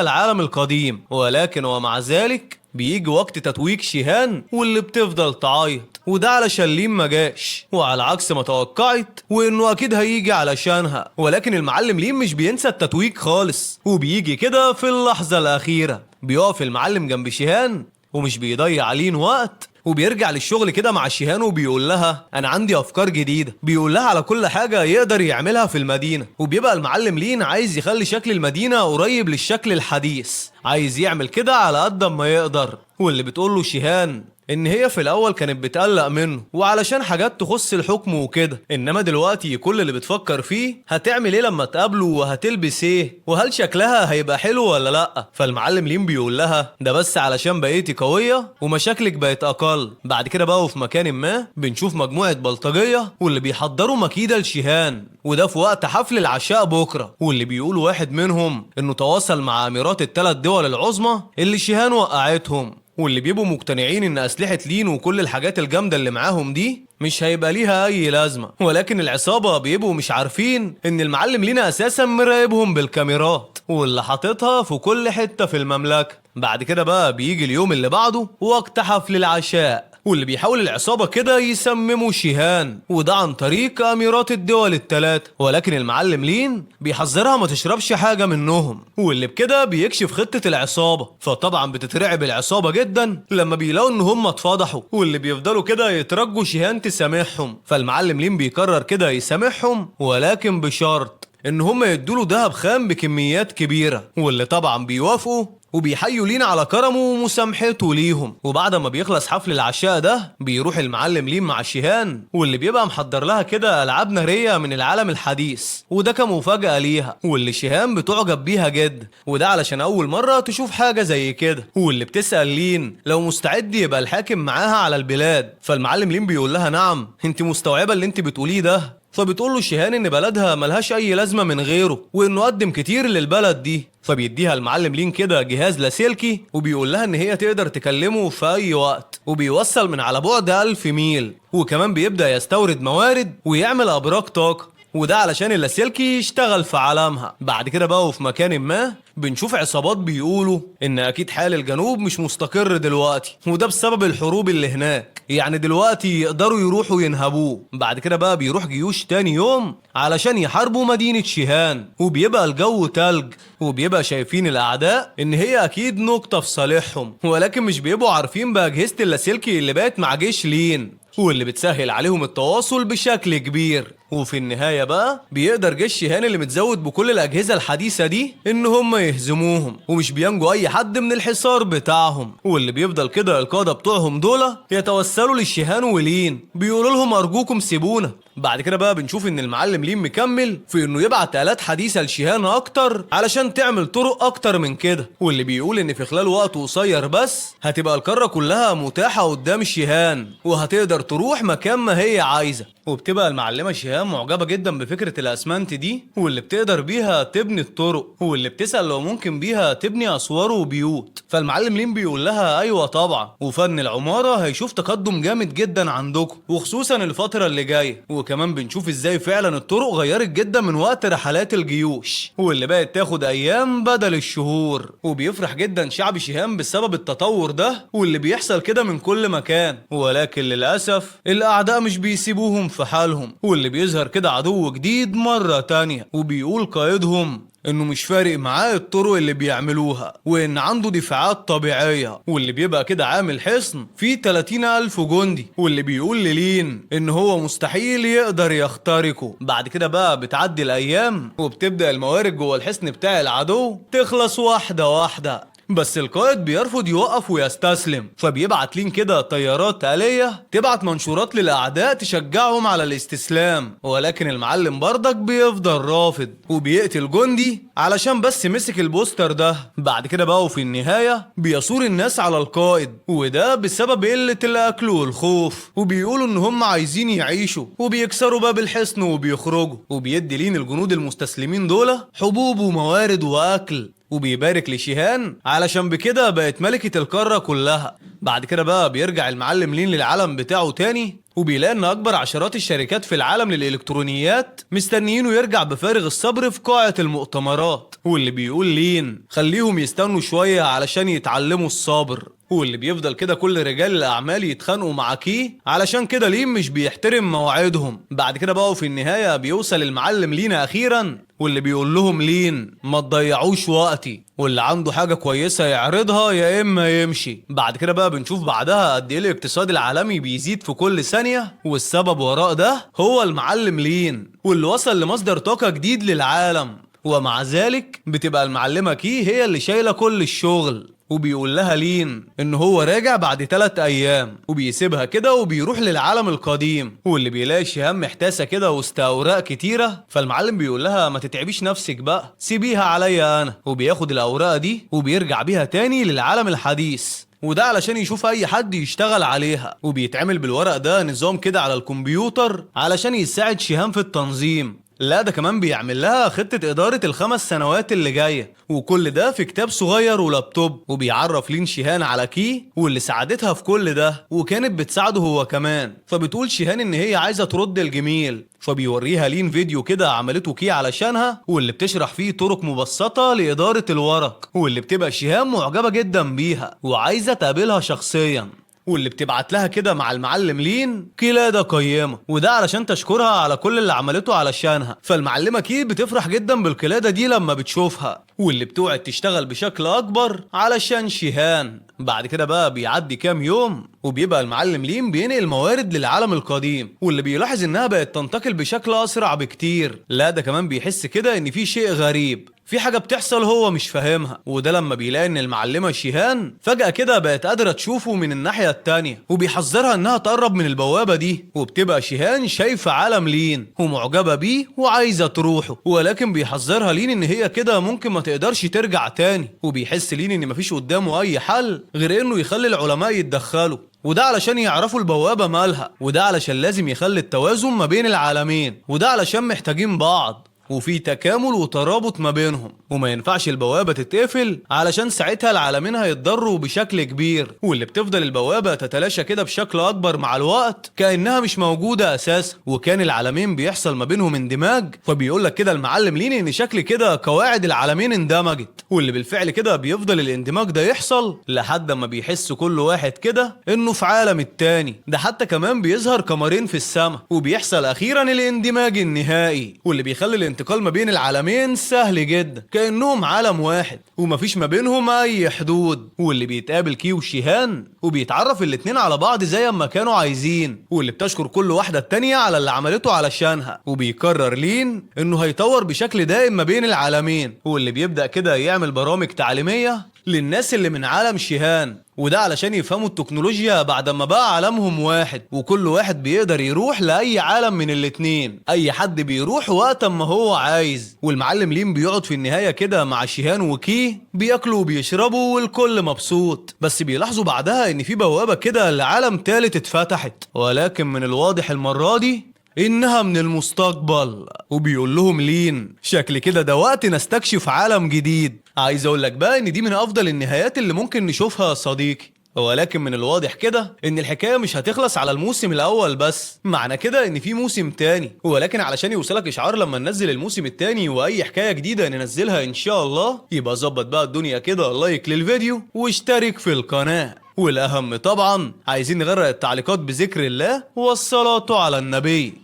العالم القديم. ولكن ومع ذلك بيجي وقت تتويج شيهان واللي بتفضل تعيط، وده علشان لين ما جاش، وعلى عكس ما توقعت وانه اكيد هيجي علشانها. ولكن المعلم لين مش بينسى التتويج خالص، وبيجي كده في اللحظة الأخيرة بيقف المعلم جنب شيهان ومش بيضيع لين وقت، وبيرجع للشغل كده مع شيهان وبيقول لها انا عندي افكار جديده. بيقول لها على كل حاجه يقدر يعملها في المدينه، وبيبقى المعلم لين عايز يخلي شكل المدينه قريب للشكل الحديث، عايز يعمل كده على قد ما يقدر. واللي بتقول له شيهان ان هي في الاول كانت بتقلق منه وعلشان حاجات تخص الحكم وكده، انما دلوقتي كل اللي بتفكر فيه هتعمل ايه لما تقابله وهتلبس ايه وهل شكلها هيبقى حلو ولا لا. فالمعلم لين بيقول لها ده بس علشان بقيتي قويه ومشاكلك بقت اقل. بعد كده بقى في مكان ما بنشوف مجموعه بلطجيه واللي بيحضروا مكيده لشيهان، وده في وقت حفل العشاء بكره، واللي بيقول واحد منهم انه تواصل مع اميرات الثلاث دول العظمى اللي شيهان وقعتهم، واللي بيبقوا مقتنعين ان اسلحه لين وكل الحاجات الجامده اللي معاهم دي مش هيبقى ليها اي لازمه، ولكن العصابه بيبقوا مش عارفين ان المعلم لين اساسا مراقبهم بالكاميرات واللي حاططها في كل حته في المملكه. بعد كده بقى بيجي اليوم اللي بعده وقت حفل العشاء، واللي بيحاول العصابة كده يسمموا شيهان، وده عن طريق أميرات الدول التلاتة، ولكن المعلم لين بيحذرها ما تشربش حاجة منهم، واللي بكده بيكشف خطة العصابة. فطبعا بتترعب العصابة جدا لما بيلاقوا ان هم اتفضحوا، واللي بيفضلوا كده يترجوا شيهان تسامحهم. فالمعلم لين بيقرر كده يسامحهم، ولكن بشرط ان هم يدوله دهب خام بكميات كبيرة، واللي طبعا بيوافقوا وبيحيوا لين على كرمه ومسامحته ليهم. وبعد ما بيخلص حفل العشاء ده بيروح المعلم لين مع شيهان، واللي بيبقى محضر لها كده ألعاب نارية من العالم الحديث، وده كمفاجأة ليها، واللي شيهان بتعجب بيها جدا، وده علشان أول مرة تشوف حاجة زي كده. واللي بتسأل لين لو مستعد يبقى الحاكم معاها على البلاد، فالمعلم لين بيقول لها نعم، انت مستوعبة اللي انت بتقوليه ده؟ فبتقول له شيهان ان بلدها ملهاش اي لازمه من غيره، وانه قدم كتير للبلد دي. فبيديها المعلم لين كده جهاز لاسلكي، وبيقول لها ان هي تقدر تكلمه في اي وقت، وبيوصل من على بعد 1000 ميل، وكمان بيبدا يستورد موارد ويعمل ابراج طاقه، وده علشان اللاسلكي يشتغل في عالمها. بعد كده بقى وفي مكان ما بنشوف عصابات بيقولوا ان اكيد حال الجنوب مش مستقر دلوقتي، وده بسبب الحروب اللي هناك، يعني دلوقتي يقدروا يروحوا ينهبوه. بعد كده بقى بيروح جيوش تاني يوم علشان يحاربوا مدينة شيهان، وبيبقى الجو تلج، وبيبقى شايفين الاعداء ان هي اكيد نقطة في صالحهم، ولكن مش بيبقوا عارفين بقى اجهزة اللاسلكي اللي بقت مع جيش لين، واللي بتسهل عليهم التواصل بشكل كبير. وفي النهاية بقى بيقدر جيش شيهان اللي متزود بكل الأجهزة الحديثة دي إن هم يهزموهم، ومش بينجوا أي حد من الحصار بتاعهم، واللي بيفضل كده القادة بتوعهم دول يتوسلوا للشيهان ولين، بيقولوا لهم أرجوكم سيبونا. بعد كده بقى بنشوف إن المعلم لين مكمل في إنه يبعت آلات حديثة لشيهان أكتر علشان تعمل طرق أكتر من كده، واللي بيقول إن في خلال وقت قصير بس هتبقى القارة كلها متاحة قدام شيهان، وهتقدر تروح مكان ما هي عايزة. وبتبقى المعلمة شيهان معجبة جدا بفكرة الأسمنت دي، واللي بتقدر بيها تبني الطرق، واللي بتسأل لو ممكن بيها تبني أسوار وبيوت. فالمعلم لين بيقول لها أيوة طبعا، وفن العمارة هيشوف تقدم جامد جدا عندكم، وخصوصا الفترة اللي جاية. وكمان بنشوف ازاي فعلا الطرق غيرت جدا من وقت رحلات الجيوش، واللي بقت تاخد أيام بدل الشهور. وبيفرح جدا شعب شيهان بسبب التطور ده، واللي بيحصل كده من كل مكان، ولكن للأسف الأعداء مش بيسيبوهم في حالهم، واللي بيظهر كده عدو جديد مرة تانية، وبيقول قائدهم انه مش فارق معاه الطرق اللي بيعملوها، وان عنده دفاعات طبيعية، واللي بيبقى كده عامل حصن فيه 30,000 جندي، واللي بيقول للين ان هو مستحيل يقدر يخترقه. بعد كده بقى بتعدي الايام وبتبدأ الموارد جوه الحصن بتاع العدو تخلص واحدة واحدة، بس القائد بيرفض يوقف ويستسلم، فبيبعت لين كده طيارات آلية تبعت منشورات للأعداء تشجعهم على الاستسلام، ولكن المعلم بردك بيفضل رافض، وبيقتل جندي علشان بس مسك البوستر ده. بعد كده بقى وفي النهاية بيثور الناس على القائد، وده بسبب قلة الأكل والخوف، وبيقولوا إن هم عايزين يعيشوا، وبيكسروا باب الحصن وبيخرجوا، وبيدي لين الجنود المستسلمين دول حبوب وموارد وأكل، وبيبارك لشيهان علشان بكده بقت ملكة القارة كلها. بعد كده بقى بيرجع المعلم لين للعالم بتاعه تاني، وبيلاقي ان اكبر عشرات الشركات في العالم للالكترونيات مستنيينه يرجع بفارغ الصبر في قاعة المؤتمرات، واللي بيقول لين خليهم يستنوا شوية علشان يتعلموا الصبر، واللي بيفضل كده كل رجال الاعمال يتخانقوا مع كي علشان كده لين مش بيحترم مواعيدهم. بعد كده بقى في النهاية بيوصل المعلم لينا اخيرا، واللي بيقول لهم لين ما تضيعوش وقتي، واللي عنده حاجة كويسة يعرضها يا اما يمشي. بعد كده بقى بنشوف بعدها قد ايه الاقتصاد العالمي بيزيد في كل ثانية، والسبب وراء ده هو المعلم لين، واللي وصل لمصدر طاقة جديد للعالم، ومع ذلك بتبقى المعلمة كي هي اللي شايلة كل الشغل. وبيقول لها لين ان هو راجع بعد 3 ايام، وبيسيبها كده وبيروح للعالم القديم. واللي بيلاقي شيهان محتاسه كده وسط اوراق كتيره، فالمعلم بيقول لها ما تتعبيش نفسك بقى، سيبيها عليا انا. وبياخد الاوراق دي وبيرجع بيها تاني للعالم الحديث، وده علشان يشوف اي حد يشتغل عليها. وبيتعمل بالورق ده نظام كده على الكمبيوتر علشان يساعد شيهان في التنظيم. لا ده كمان بيعمل لها خطة إدارة ال5 سنوات اللي جاية، وكل ده في كتاب صغير ولابتوب. وبيعرف لين شيهان على كي واللي ساعدتها في كل ده، وكانت بتساعده هو كمان. فبتقول شيهان إن هي عايزة ترد الجميل، فبيوريها لين فيديو كده عملته كي علشانها، واللي بتشرح فيه طرق مبسطة لإدارة الورق، واللي بتبقى شيهان معجبة جدا بيها وعايزة تقابلها شخصيا. واللي بتبعت لها كده مع المعلم لين قلادة قيمة، وده علشان تشكرها على كل اللي عملته علشانها. فالمعلمة كي بتفرح جدا بالقلادة دي لما بتشوفها، واللي بتوعد تشتغل بشكل أكبر علشان شيهان. بعد كده بقى بيعدي كام يوم، وبيبقى المعلم لين بينقل موارد للعالم القديم، واللي بيلاحظ انها بقت تنتقل بشكل اسرع بكتير. لا ده كمان بيحس كده ان في شيء غريب، في حاجة بتحصل هو مش فاهمها. وده لما بيلاقي ان المعلمة شيهان فجأة كده بقت قادرة تشوفه من الناحية التانية، وبيحذرها انها تقرب من البوابة دي. وبتبقى شيهان شايفة عالم لين ومعجبة بيه وعايزة تروحه، ولكن بيحذرها لين ان هي كده ممكن ما تقدرش ترجع تاني. وبيحس لين ان مفيش قدامه اي حل غير انه يخلي العلماء يتدخلوا، وده علشان يعرفوا البوابة مالها، وده علشان لازم يخلي التوازن ما بين العالمين، وده علشان محتاجين بعض وفي تكامل وترابط ما بينهم. وما ينفعش البوابة تتقفل علشان ساعتها العالمين هيتضروا بشكل كبير. واللي بتفضل البوابة تتلاشى كده بشكل أكبر مع الوقت كأنها مش موجودة أساسا، وكان العالمين بيحصل ما بينهم اندماج. فبيقولك كده المعلم لين إن شكل كده قواعد العالمين اندمجت، واللي بالفعل كده بيفضل الاندماج ده يحصل لحد ما بيحس كل واحد كده إنه في عالم التاني. ده حتى كمان بيظهر قمرين في السماء، وبيحصل أخيرا الاندماج النهائي، واللي بيخلي الانتقال ما بين العالمين سهل جدا كأنهم عالم واحد ومفيش ما بينهم اي حدود. واللي بيتقابل كي وشيهان وبيتعرف الاتنين على بعض زي ما كانوا عايزين، واللي بتشكر كل واحدة التانية على اللي عملته علشانها. وبيقرر لين انه هيطور بشكل دائم ما بين العالمين، واللي بيبدأ كده يعمل برامج تعليمية للناس اللي من عالم شيهان، وده علشان يفهموا التكنولوجيا بعد ما بقى عالمهم واحد، وكل واحد بيقدر يروح لأي عالم من الاتنين. أي حد بيروح وقت ما هو عايز. والمعلم لين بيقعد في النهاية كده مع شيهان وكي بياكلوا وبيشربوا والكل مبسوط. بس بيلاحظوا بعدها إن في بوابة كده لعالم تالت اتفتحت، ولكن من الواضح المرة دي إنها من المستقبل. وبيقول لهم لين شكل كده ده وقت نستكشف عالم جديد. عايز أقول لك بقى إن دي من أفضل النهايات اللي ممكن نشوفها يا صديقي، ولكن من الواضح كده ان الحكايه مش هتخلص على الموسم الاول بس، معنى كده ان في موسم تاني. ولكن علشان يوصلك اشعار لما ننزل الموسم التاني واي حكايه جديده ننزلها ان شاء الله، يبقى ظبط بقى الدنيا كده، لايك للفيديو واشترك في القناه. والاهم طبعا عايزين نغرق التعليقات بذكر الله والصلاه على النبي.